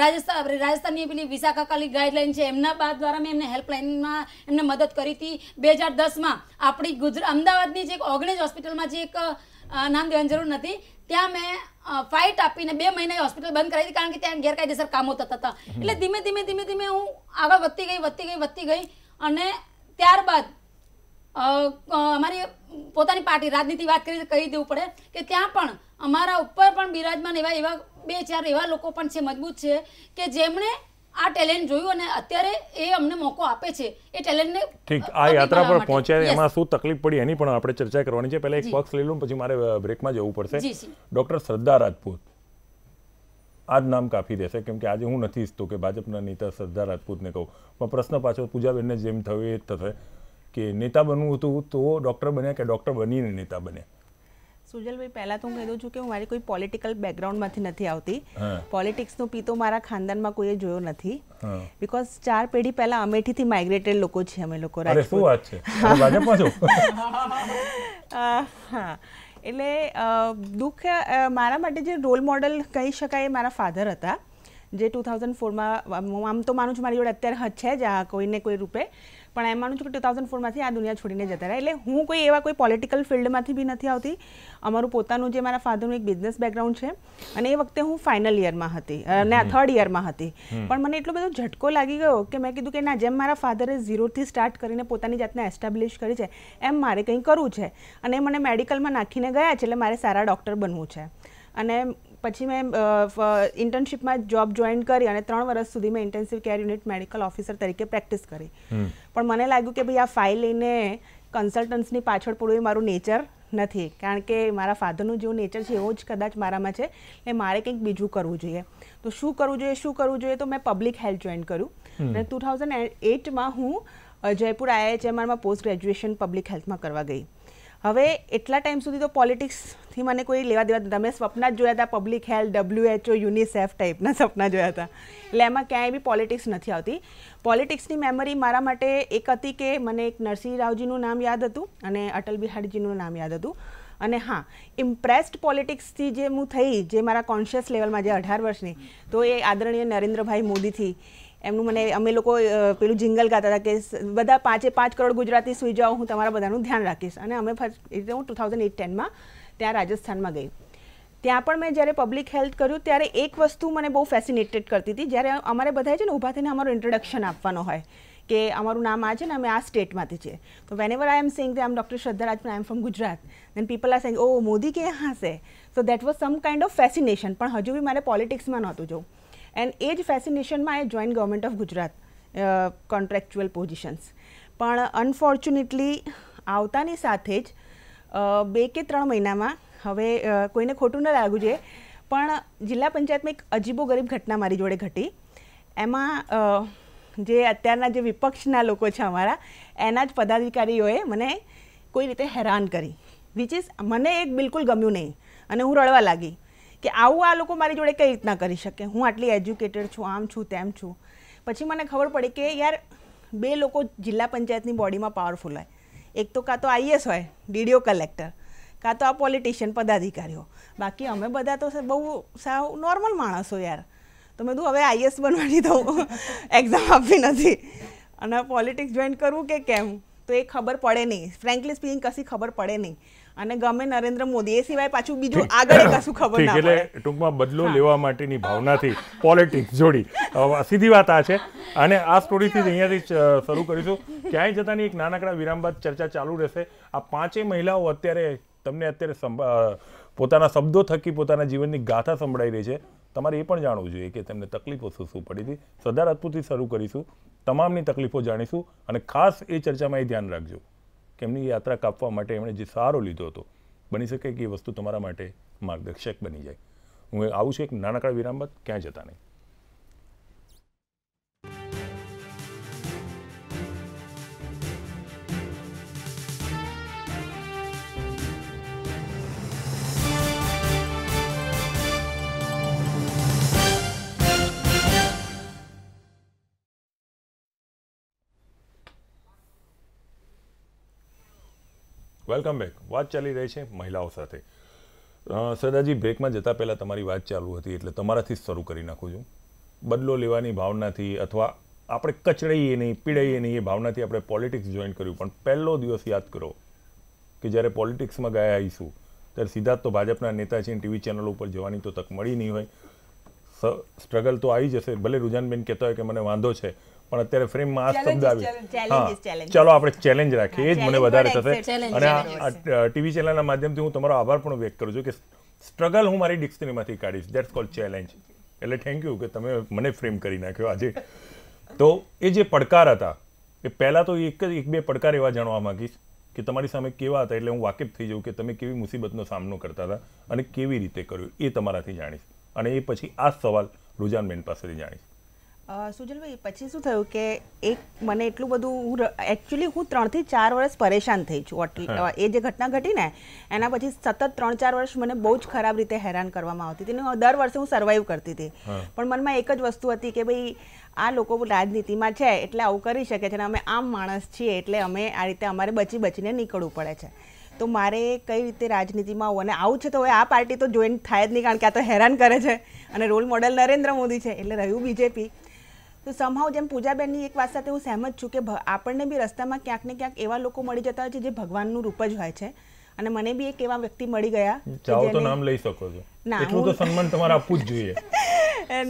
રાજસ્થાનની પેલી વિશાખાકાલી ગાઈડલાઇન છે, એમના બાદ દ્વારા મેં એમને હેલ્પલાઇનમાં એમને મદદ કરી હતી. 2010માં આપણી અમદાવાદની જે એક ઓર્ગેનાઇઝ હોસ્પિટલમાં, જે એક નામ દેવાની જરૂર નથી, ત્યાં મેં ફાઇટ આપીને 2 મહિના હોસ્પિટલ બંધ કરાવી હતી, કારણ કે ત્યાં ગેરકાયદેસર કામો થતા હતા. એટલે ધીમે ધીમે હું આગળ વધતી ગઈ. અને ત્યારબાદ અમારી પોતાની પાર્ટી રાજનીતિ વાત કરી કહી દેવું પડે કે ત્યાં પણ અમારા ઉપર પણ બિરાજમાન એવા 2-4 એવા લોકો પણ છે મજબૂત છે કે જેમણે આ ટેલેન્ટ જોયું અને અત્યારે એ અમને મોકો આપે છે. એ ટેલેન્ટને ઠીક, આ યાત્રા પર પહોંચ્યા એમાં શું તકલીફ પડી એની પણ આપણે ચર્ચા કરવાની છે. પહેલા એક પક્ષ લઈ લઉં, પછી મારે બ્રેકમાં જવું પડશે. ડોક્ટર શ્રદ્ધા રાજપૂત, આ જ નામ કાફી રહેશે, કેમ કે આજે હું નથી ઈચ્છતો કે ભાજપના નેતા શ્રદ્ધા રાજપૂતને કહું, પણ પ્રશ્ન પાછળ પૂજાબેનને જેમ થયું એ જ થશે કે નેતા બનવું હતું તો ડૉક્ટર બન્યા કે ડૉક્ટર બનીને નેતા બન્યા? સુજલભાઈ, પહેલાં તો હું કહી દઉં છું કે હું મારી કોઈ પોલિટિકલ બેકગ્રાઉન્ડમાંથી નથી આવતી. પોલિટિક્સનો પીતો મારા ખાનદાનમાં કોઈએ જોયો નથી, બીકોઝ 4 પેઢી પહેલાં અમેઠીથી માઇગ્રેટેડ લોકો છે અમે લોકો. શું વાત છે, ભાજપમાં છો? હા, એટલે દુઃખ મારા માટે જે રોલ મોડલ કહી શકાય એ મારા ફાધર હતા, જે 2004માં, આમ તો માનું છું મારી જોડે અત્યારે છે જ કોઈને કોઈ રૂપે, પણ એમ માનું છું કે 2004માંથી આ દુનિયા છોડીને જતા રહ્યા. એટલે હું કોઈ એવા કોઈ પોલિટિકલ ફિલ્ડમાંથી બી નથી આવતી. અમારું પોતાનું જે મારા ફાધરનું એક બિઝનેસ બેકગ્રાઉન્ડ છે અને એ વખતે હું ફાઇનલ યરમાં હતી અને 3rd યરમાં હતી. પણ મને એટલો બધો ઝટકો લાગી ગયો કે મેં કીધું કે ના, જેમ મારા ફાધરે 0થી સ્ટાર્ટ કરીને પોતાની જાતને એસ્ટાબ્લિશ કરી છે એમ મારે કંઈ કરવું છે. અને મને મેડિકલમાં નાખીને ગયા છે, એટલે મારે સારા ડૉક્ટર બનવું છે. અને પછી મેં ઇન્ટર્નશિપમાં જોબ જોઈન કરી અને 3 વર્ષ સુધી મેં intensive care unit medical officer તરીકે પ્રેક્ટિસ કરી. પણ મને લાગ્યું કે ભાઈ આ ફાઇલ લઈને કન્સલ્ટન્ટ્સની પાછળ પડવું એ મારું નેચર નથી, કારણ કે મારા ફાધરનું જેવું નેચર છે એવું જ કદાચ મારામાં છે. એટલે મારે કંઈક બીજું કરવું જોઈએ. તો શું કરવું જોઈએ તો મેં પબ્લિક હેલ્થ જોઈન કર્યું. અને 2008માં હું જયપુર IIHMRમાં પોસ્ટ ગ્રેજ્યુએશન પબ્લિક હેલ્થમાં કરવા ગઈ. હવે એટલા ટાઈમ સુધી તો પોલિટિક્સથી મને કોઈ લેવા દેવા નહોતા. મેં સપના જ જોયા હતા પબ્લિક હેલ્થ, WHO, UNICEF ટાઈપના સપના જોયા હતા. એટલે એમાં ક્યાંય બી પોલિટિક્સ નથી આવતી. પોલિટિક્સની મેમરી મારા માટે એક હતી કે મને એક નરસિંહ રાવજીનું નામ યાદ હતું અને અટલ બિહારીજીનું નામ યાદ હતું. અને હા, ઇમ્પ્રેસ્ડ પોલિટિક્સથી જે હું થઈ, જે મારા કોન્શિયસ લેવલમાં, જે 18 વર્ષની, તો એ આદરણીય નરેન્દ્રભાઈ મોદીથી. એમનું મને, અમે લોકો પેલું જિંગલ ગાતા હતા કે બધા 5 કરોડ ગુજરાતી સુઈ જાઓ, હું તમારા બધાનું ધ્યાન રાખીશ. અને અમે એટલે હું 2008-10માં ત્યાં રાજસ્થાનમાં ગઈ. ત્યાં પણ મેં જ્યારે પબ્લિક હેલ્થ કર્યું ત્યારે એક વસ્તુ મને બહુ ફેસિનેટેડ કરતી હતી. જ્યારે અમારે બધાએ છે ને ઊભા થઈને અમારું ઇન્ટ્રોડક્શન આપવાનો હોય કે અમારું નામ આ છે ને અમે આ સ્ટેટમાંથી છે, તો વેનેવર આઈ am saying I am doctor Shraddha Rajput, I am from Gujarat, then people are saying oh Modi કે यहाँ से. So that was some kind of fascination. પણ હજુ બી મારે પોલિટિક્સમાં નહોતું જવું. એન્ડ એ જ ફેસિનેશનમાં I join government of Gujarat contractual positions. પણ અનફોર્ચ્યુનેટલી આવતાની સાથે જ 2 કે 3 મહિનામાં, હવે કોઈને ખોટું ન લાગવું જોઈએ, પણ જિલ્લા પંચાયતમાં એક અજીબો ગરીબ ઘટના મારી જોડે ઘટી એમાં જે અત્યારના જે વિપક્ષના લોકો છે અમારા, એના જ પદાધિકારીઓએ મને કોઈ રીતે હેરાન કરી, વિચ ઇઝ મને એક બિલકુલ ગમ્યું નહીં અને હું રડવા લાગી કે આવું આ લોકો મારી જોડે કઈ રીતના કરી શકે. હું આટલી એજ્યુકેટેડ છું, આમ છું તેમ છું. પછી મને ખબર પડી કે યાર 2 લોકો જિલ્લા પંચાયતની બોડીમાં પાવરફુલ હોય, એક તો કાં તો IAS હોય DDO કલેક્ટર, કાં તો આ પોલિટિશિયન પદાધિકારીઓ, બાકી અમે બધા તો બહુ સાવ નોર્મલ માણસો યાર. તો મેં કીધું હવે IAS બનવાની તો એક્ઝામ આપવી નથી અને પોલિટિક્સ જોઈન કરવું કે કેમ, તો એ ખબર પડે નહીં. ફ્રેન્કલી સ્પીકિંગ કશી ખબર પડે નહીં અને ગમે નરેન્દ્ર મોદી, એ સિવાય પાછું બીજું આગળ કશું ખબર ના પડે. એટલે ટૂંકમાં બદલો લેવા માટેની ભાવનાથી પોલિટિક્સ જોડી, સીધી વાત આ છે. અને આ સ્ટોરીથી અહીંયાથી શરૂ કરીશું. ક્યાંય જતાની એક નાનકડા વિરામ બાદ ચર્ચા ચાલુ રહેશે. આ 5 મહિલાઓ અત્યારે પોતાના શબ્દો થકી પોતાના જીવનની ગાથા સંભળાઈ રહી છે. તમારે એ પણ જાણવું જોઈએ કે તેમને તકલીફો શું પડી હતી. સરદાર રાજપૂતથી શરૂ કરીશું, તમામની તકલીફો જાણીશું અને ખાસ એ ચર્ચામાં એ ધ્યાન રાખજો કે એમની યાત્રા કાપવા માટે એમણે જે સહારો લીધો હતો, બની શકે કે એ વસ્તુ તમારા માટે માર્ગદર્શક બની જાય. હું આવું છું એક નાનકડા વિરામ બાદ, ક્યાંય જતા નહીં. Welcome back. વાત ચાલી રહી છે મહિલાઓ સાથે. સરદારજી, બ્રેકમાં જતાં પહેલાં તમારી વાત ચાલુ હતી એટલે તમારાથી જ શરૂ કરી નાખું છું. બદલો લેવાની ભાવનાથી અથવા આપણે કચડાઈએ નહીં, પીડાઈએ નહીં એ ભાવનાથી આપણે પોલિટિક્સ જોઈન કર્યું, પણ પહેલો દિવસ યાદ કરો કે જ્યારે પોલિટિક્સમાં ગયા આવીશું ત્યારે સીધા તો ભાજપના નેતા છે, ટીવી ચેનલો ઉપર જવાની તો તક મળી નહીં હોય. સ્ટ્રગલ તો આવી જશે. ભલે રૂજાનબેન કહેતા હોય કે મને વાંધો છે, પણ અત્યારે ફ્રેમમાં આ શબ્દ આવ્યો. હા, ચાલો આપણે ચેલેન્જ રાખીએ, એ જ મને વધારે થશે. અને આ ટીવી ચેનલના માધ્યમથી હું તમારો આભાર પણ વ્યક્ત કરું છું કે સ્ટ્રગલ હું મારી ડિક્શનરીમાંથી કાઢીશ. That's called challenge. એટલે થેન્ક યુ કે તમે મને ફ્રેમ કરી નાખ્યો આજે. તો એ જે પડકાર હતા, એ પહેલાં તો એક 2 પડકાર એવા જાણવા માંગીશ કે તમારી સામે કેવા હતા, એટલે હું વાકેફ થઈ જાઉં કે તમે કેવી મુસીબતનો સામનો કરતા હતા અને કેવી રીતે કર્યું, એ તમારાથી જાણીશ. અને એ પછી આ સવાલ રૂજાનબેન પાસેથી જાણીશ. સુજલભાઈ, પછી શું થયું કે મને એટલું બધું એકચ્યુઅલી હું 3 થી 4 વર્ષ પરેશાન થઈ છું. એ જે ઘટના ઘટી ને એના પછી સતત 3-4 વર્ષ મને બહુ જ ખરાબ રીતે હેરાન કરવામાં આવતી હતી. દર વર્ષે હું સર્વાઈવ કરતી હતી, પણ મનમાં એક જ વસ્તુ હતી કે ભાઈ આ લોકો રાજનીતિમાં છે એટલે આવું કરી શકે છે અને અમે આમ માણસ છીએ એટલે અમે આ રીતે અમારે બચીને નીકળવું પડે છે. તો મારે કઈ રીતે રાજનીતિમાં આવવું, અને આવું છે તો હવે આ પાર્ટી તો જોઈન થાય જ નહીં, કારણ કે આ તો હેરાન કરે છે અને રોલ મોડલ નરેન્દ્ર મોદી છે, એટલે રહ્યું બીજેપી. તો સમહાવ જેમ પૂજાબેનની એક વાત સાથે હું સહેમત છું કે આપણને બી રસ્તામાં ક્યાંક ને ક્યાંક એવા લોકો મળી જતા હોય છે જે ભગવાનનું રૂપ જ હોય છે, અને મને બી એક એવા વ્યક્તિ મળી ગયા. ચાહો તો નામ લઈ શકો છો, એટલું તો સન્માન તમારે આપવું જ જોઈએ.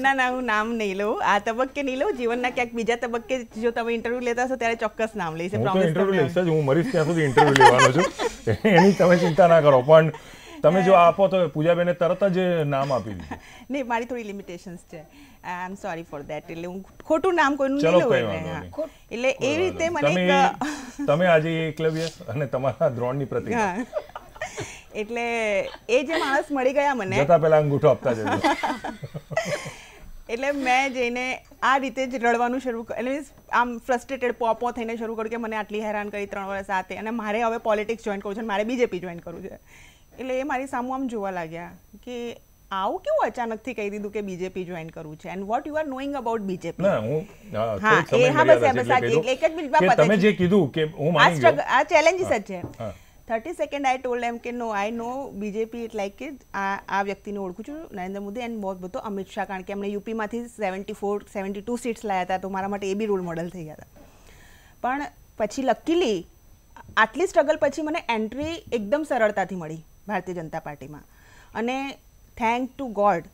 ના, હું નામ નહીં લઉં, આ તબક્કે નહીં લઉં. જીવનના ક્યાંક બીજા તબક્કે જો તમે ઇન્ટરવ્યુ લેતા હશો ત્યારે ચોક્કસ નામ લઈશ. ઇન્ટરવ્યુ લઈશ જ, હું મરીશ ત્યાં સુધી ઇન્ટરવ્યુ લેવાનો છું, એની તમે ચિંતા ના કરો. પણ તમે જો આપો તો પૂજાબેને તરત જ નામ આપી દીધું. નહીં, મારી થોડી લિમિટેશન્સ છે. આઈ એમ સોરી ફોર ધેટ. એટલે હું ખોટું નામ કોઈનું નહીં લઉં. એટલે એ રીતે મને તમે આજે એકલવ્ય અને તમારા દ્રોણની પ્રતિક. એટલે એ જે માણસ મળી ગયા મને જતા પહેલા અંગૂઠો આપતા જજો. એટલે મેં જઈને આ રીતે જ રડવાનું શરૂ કર્યું, એટલે આમ ફ્રસ્ટ્રેટેડ પોપો થઈને શરૂ કર્યું કે મને આટલી હેરાન કરી 3 વર્ષ સાથે, અને મારે હવે પોલિટિક્સ જોઈન કરવું છે, મારે બીજેપી જોઈન કરવું છે. એટલે એ મારી સામું આમ જોવા લાગ્યા કે આવું કેવું અચાનકથી કહી દીધું કે બીજેપી જોઈન કરવું છે, and what you are knowing about BJP. ના, હું તમે જે કીધું કે હું માની ગયો, આ ચેલેન્જીસ જ છે. 30 સેકન્ડ આઈ ટોલ્ડ એમ કે નો, આઈ નો બીજેપી ઇટ લાઈક ઇટ. આ વ્યક્તિને ઓળખું છું, નરેન્દ્ર મોદી, એન્ડ બહુ બધો અમિત શાહ, કારણ કે એમણે યુપીમાંથી 72 સીટ્સ લાવ્યા હતા, તો મારા માટે એ બી રોલ મોડલ થઈ ગયા હતા. પણ પછી લકીલી આટલી સ્ટ્રગલ પછી મને એન્ટ્રી એકદમ સરળતાથી મળી ભારતીય જનતા પાર્ટીમાં. અને થેન્ક ટુ ગોડ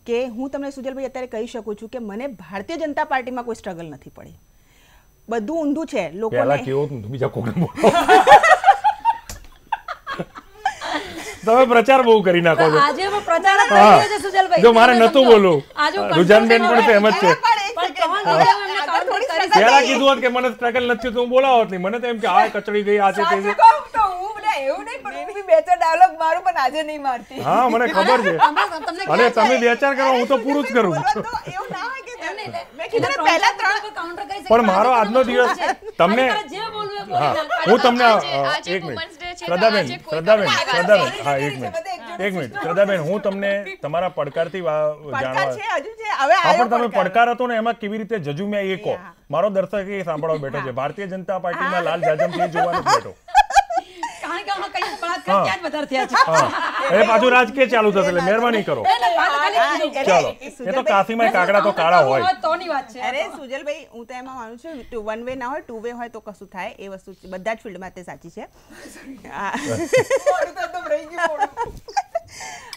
કે હું તમને સુજલભાઈ અત્યારે કહી શકું છું કે મને ભારતીય જનતા પાર્ટીમાં કોઈ સ્ટ્રગલ નથી પડી. બધું ઊંધું છે. લોકોને બીજા કોઈને તમે પ્રચાર બહુ કરી નાખો છો. આજે પણ પ્રચાર જ કરી રહ્યો છે સુજલભાઈ. જો મારે નતું બોલવું, રૂજાનબેન પણ સહેમત છે. પહેલા કીધું હોત કે મને સ્ટ્રગલ નથી તો હું બોલાવો જ નહીં. મને તો એમ કે આ કચડી ગઈ, આ છે તે છે. એવું નહીં, પણ હું બી 2-4 ડાયલોગ મારું, પણ આજે નહીં મારતી. હા, મને ખબર છે. અને તમે 2-4 કરો, હું તો પૂરું જ કરું છું. એવું ના હોય કે મેં કીધું ને પહેલા 3 કાઉન્ટર કરી શકે પણ મારો આજનો દિવસ તમને જે બોલવું એ બોલી નાખ. હું તમને આજે એક મિનિટ Women's Day છે, શ્રદ્ધાબેન આજે કોઈ શ્રદ્ધાબેન પણ શ્રદ્ધાબેન હા એક મિનિટ શ્રદ્ધાબેન હું તમને તમારા પડકારથી પડકાર જાણવા છે હજુ છે હવે હા આવ્યો પણ તમે પડકાર. પડકાર હતો ને એમાં કેવી રીતે જજુમ્યા એ કહો મારો દર્શક એ સાંભળવા બેઠો છે ભારતીય જનતા પાર્ટીના લાલ જાજમથી જોવાનો જ બેઠો કારણ કે આમાં કંઈક બળાત્કાર ત્યાં જ વધારે થયા છે. હા એ પાછું રાજકીય ચાલુ થશે એટલે મહેરબાની કરો એટલે વાત ખાલી કીધું. ચાલો એ તો કાશીમાં કાકડા તો કાળા હોય તોની વાત છે. અરે સુજલભાઈ હું તો એમાં માનું છું વન વે ના હોય ટુ વે હોય તો કશું થાય એ વસ્તુ બધા જ ફિલ્ડમાં તે સાચી છે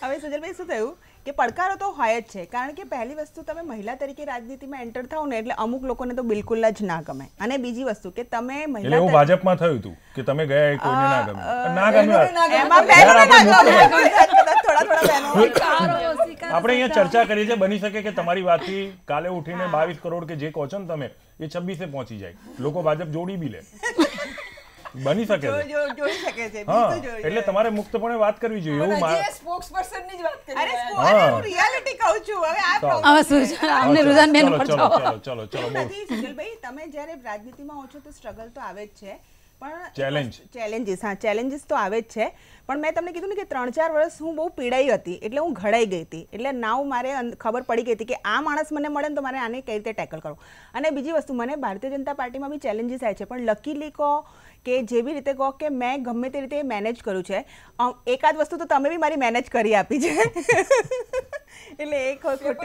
હવે સુજલભાઈ શું થયું કે પડકારો તો હોય જ છે કારણ કે પહેલી વસ્તુ તમે મહિલા તરીકે રાજનીતિમાં એન્ટર થાવ ને એટલે અમુક લોકોને તો બિલકુલ જ ના ગમે અને બીજી વસ્તુ કે તમે એટલે મહિલા હું ભાજપમાં થયું હતું કે તમે ગયા એ કોઈને ના ગમ્યું ના ગમ્યું એમાં યાર, બહેનોને આપણે ના મુક્ત ગમે. થોડા બહેનો સ્વીકારો, સ્વીકારો. આપણે અહીંયા ચર્ચા કરી છે બની શકે કે તમારી વાતથી કાલે ઉઠીને 22 કરોડ કે જે કહો છો ને તમે એ 26 પહોંચી જાય લોકો ભાજપ જોડી બી લે બની શકે છે જોઈ શકે છે હા બિલકુલ જોઈ એટલે તમારે મુક્તપણે વાત કરવી જોઈએ એવું સ્પોક્સપર્સનની જ વાત કરી અરે રહ્યા. અરે હું રિયાલિટી કહું છું હવે આ ચાલો. હવે શું અમને રુઝાનબેન ઉપર ચલો જાઓ. ચલો ચલો બહુ નથી સુજલભાઈ તમે જ્યારે રાજનીતિમાં હો છો તો સ્ટ્રગલ તો આવે જ છે પણ Challenge. ચેલેન્જીસ તો આવે જ છે પણ મેં તમને કીધું ને કે 3-4 વર્ષ હું બહુ પીડાઈ હતી એટલે હું ઘડાઈ ગઈ હતી એટલે નાવ મારે ખબર પડી ગઈ હતી કે આ માણસ મને મળે ને તો મારે આને કઈ રીતે ટેકલ કરવું અને બીજી વસ્તુ મને ભારતીય જનતા પાર્ટીમાં બી ચેલેન્જીસ આવે છે પણ લકીલી કહો કે જેવી રીતે કહો કે મેં ગમે તે રીતે મેનેજ કર્યું છે એકાદ વસ્તુ તો તમે બી મારી મેનેજ કરી આપી છે એટલે એ ખોટું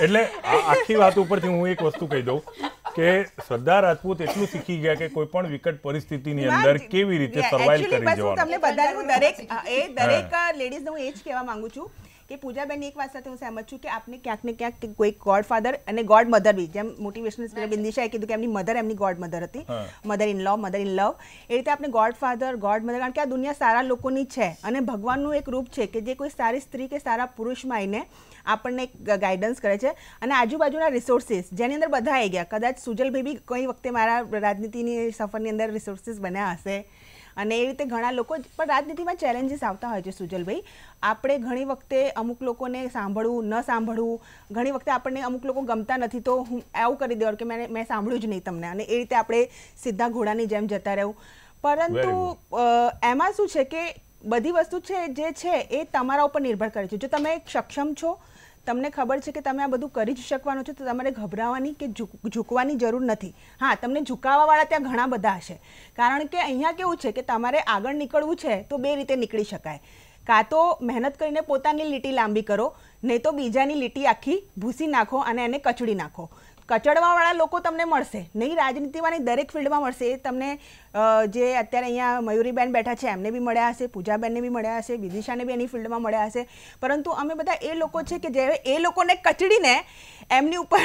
એટલે આ આખી વાત ઉપરથી હું એક વસ્તુ કહી દઉં કે શ્રદ્ધા રાજપૂત એટલું શીખી ગયા કે કોઈ પણ વિકટ પરિસ્થિતિની અંદર કેવી રીતે સર્વાઈવ કરી જવાનું તમને બધાને હું દરેક લેડીઝને હું એ જ કહેવા માંગુ છું કે પૂજાબેનની એક વાત સાથે હું સહેમત છું કે આપને ક્યાંક ને ક્યાંક કોઈ ગોડફાધર અને ગોડ મધર બી જેમ મોટિવેશનલ સ્પીકર બિંદિશાએ કીધું કે એમની મધર એમની ગોડ મધર હતી મધર ઇન લવ એ રીતે આપણે ગોડફાધર ગોડ મધર કારણ કે આ દુનિયા સારા લોકોની છે અને ભગવાનનું એક રૂપ છે કે જે કોઈ સારી સ્ત્રી કે સારા પુરુષમાં આવીને આપણને ગાઈડન્સ કરે છે અને આજુબાજુના રિસોર્સિસ જેની અંદર બધા આવી ગયા કદાચ સુજલભાઈ બી કઈ વખતે મારા રાજનીતિની સફરની અંદર રિસોર્સિસ બન્યા હશે અને એ રીતે ઘણા લોકો પણ રાજનીતિમાં ચેલેન્જીસ આવતા હોય છે સુજલભાઈ આપણે ઘણી વખતે અમુક લોકોને સાંભળવું ન સાંભળવું ઘણી વખતે આપણને અમુક લોકો ગમતા નથી તો હું એવું કરી દેવાનું કે મેં સાંભળ્યું જ નહીં તમને અને એ રીતે આપણે સીધા ઘોડાની જેમ જતા રહેવું પરંતુ એમાં શું છે કે બધી વસ્તુ છે જે છે એ તમારા ઉપર નિર્ભર કરે છે જો તમે સક્ષમ છો તમને ખબર છે કે તમે આ બધું કરી જ શકવાનું છે તો તમારે ગભરાવાની કે ઝૂકવાની જરૂર નથી હા તમને ઝુકાવવાવાળા ત્યાં ઘણા બધા હશે કારણ કે અહીંયા કેવું છે કે તમારે આગળ નીકળવું છે તો બે રીતે નીકળી શકાય કાં તો મહેનત કરીને પોતાની લીટી લાંબી કરો નહીં તો બીજાની લીટી આખી ભૂસી નાખો અને એને કચડી નાખો કચડવાવાળા લોકો તમને મળશે નહીં રાજનીતિમાં નહીં દરેક ફિલ્ડમાં મળશે એ તમને જે અત્યારે અહીંયા મયુરીબેન બેઠા છે એમને બી મળ્યા હશે પૂજાબેનને બી મળ્યા હશે વિદિશાને બી એની ફિલ્ડમાં મળ્યા હશે પરંતુ અમે બધા એ લોકો છે કે જે એ લોકોને કચડીને એમની ઉપર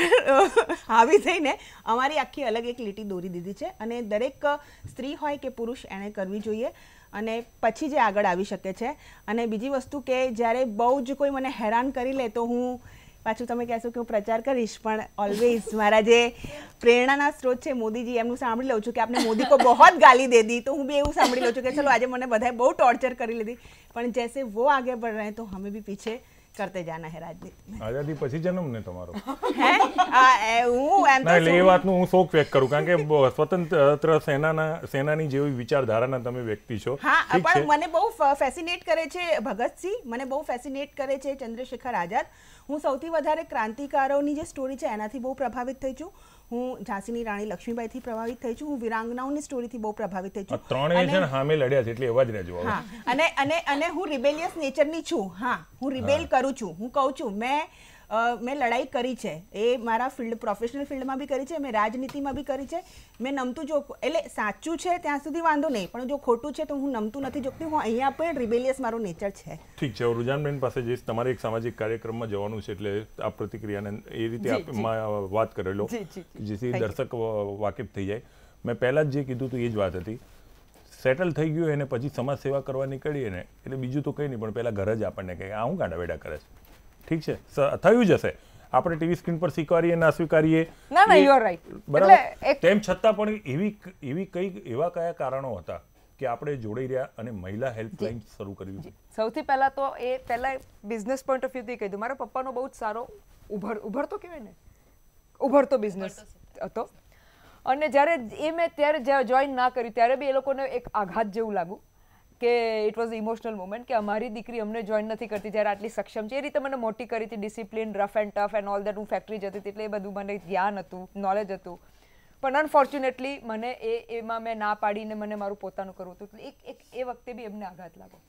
હાવી થઈને અમારી આખી અલગ એક લીટી દોરી દીધી છે અને દરેક સ્ત્રી હોય કે પુરુષ એણે કરવી જોઈએ અને પછી જે આગળ આવી શકે છે અને બીજી વસ્તુ કે જ્યારે બહુ જ કોઈ મને હેરાન કરી લે તો હું પાછું તમે કહેશો કે હું પ્રચાર કરીશ પણ ઓલવેઝ મારા જે પ્રેરણાના સ્ત્રોત છે મોદીજી એમનું સાંભળી લઉં છું કે આપને મોદી કો બહોત ગાલી દે દી તો હું બી એવું સાંભળી લઉં છું કે ચલો આજે મને બધાએ બહુ ટોર્ચર કરી લીધી પણ જૈસે વો આગે बढ़ रहे तो हमें भी पीछे करते जाना है રાજનીતિ આઝાદી પછી જન્મ ને તમારો હું એમ ના એટલે એ વાતનું હું શોક વ્યક્ત કરું કારણ કે સ્વતંત્ર સેનાની જેવી વિચારધારાના તમે વ્યક્તિ છો હા પણ મને બહુ ફેસિનેટ કરે છે ભગતસિંહ મને બહુ ફેસિનેટ કરે છે ચંદ્રશેખર આઝાદ હું સૌથી વધારે ક્રાંતિકારોની જે સ્ટોરી છે એનાથી બહુ પ્રભાવિત થઈ છું હું ઝાંસીની રાણી લક્ષ્મીબાઈથી પ્રભાવિત થઈ છું હું વીરાંગનાઓની સ્ટોરીથી બહુ પ્રભાવિત થઈ છું ત્રણેય છે ને સામે લડ્યા છે એટલે અવાજ રહેજો હા અને હું રિબેલિયસ નેચરની છું હા હું રિબેલ કરું છું હું કહું છું મેં લડાઈ કરી છે એ મારા પ્રોફેશનલ ફિલ્ડમાં બી કરી છે મેં રાજનીતિમાં બી કરી છે મેં નમતું જો એટલે સાચું છે ત્યાં સુધી વાંધો નહીં પણ જો ખોટું છે તો હું નમતું નથી જોકતી હું અહીંયા પણ રિબેલિયસ મારો નેચર છે ઠીક છે રુજાનબેન પાસે જઈશ તમારે એક સામાજિક કાર્યક્રમમાં જવાનું છે એટલે આ પ્રતિક્રિયાને એ રીતે વાત કરેલો જેથી દર્શક વાકેફ થઈ જાય મેં પહેલાં જ જે કીધું હતું એ જ વાત હતી સેટલ થઈ ગયું એને પછી સમાજ સેવા કરવા નીકળીએ ને એટલે બીજું તો કંઈ નહીં પણ પહેલાં ઘર જ આપણને કહે આ હું ગાંડા વેડા કરે છે ઠીક છે થયું જશે આપણે ટીવી સ્ક્રીન પર સ્વીકારીએ ના સ્વીકારીએ ના યુ આર રાઈટ બરાબર તેમ છતાં પણ એવા કયા કારણો હતા કે આપણે જોડાઈ રહ્યા અને મહિલા હેલ્પલાઇન શરૂ કરી? સૌથી પહેલા તો પહેલા બિઝનેસ પોઈન્ટ ઓફ વ્યૂથી કહી દઉં, મારા પપ્પાનો બહુ જ સારો ઉભરતો કહેવાય ને, ઉભરતો બિઝનેસ હતો. અને જ્યારે મેં ત્યારે જોઈન ના કર્યું ત્યારે બી એ લોકોને એક આઘાત જેવું લાગ્યું કે ઇટ વોઝ ઇમોશનલ મોમેન્ટ કે અમારી દીકરી અમને જોઈન નથી કરતી જ્યારે આટલી સક્ષમ છે. એ રીતે મને મોટી કરી હતી, discipline, rough and tough and all that. હું ફેક્ટરી જતી હતી એટલે એ બધું મને જ્ઞાન હતું, નોલેજ હતું. પણ અનફોર્ચ્યુનેટલી મને એમાં મેં ના પાડીને મને મારું પોતાનું કરવું હતું. એ વખતે બી એમને આઘાત લાગ્યો.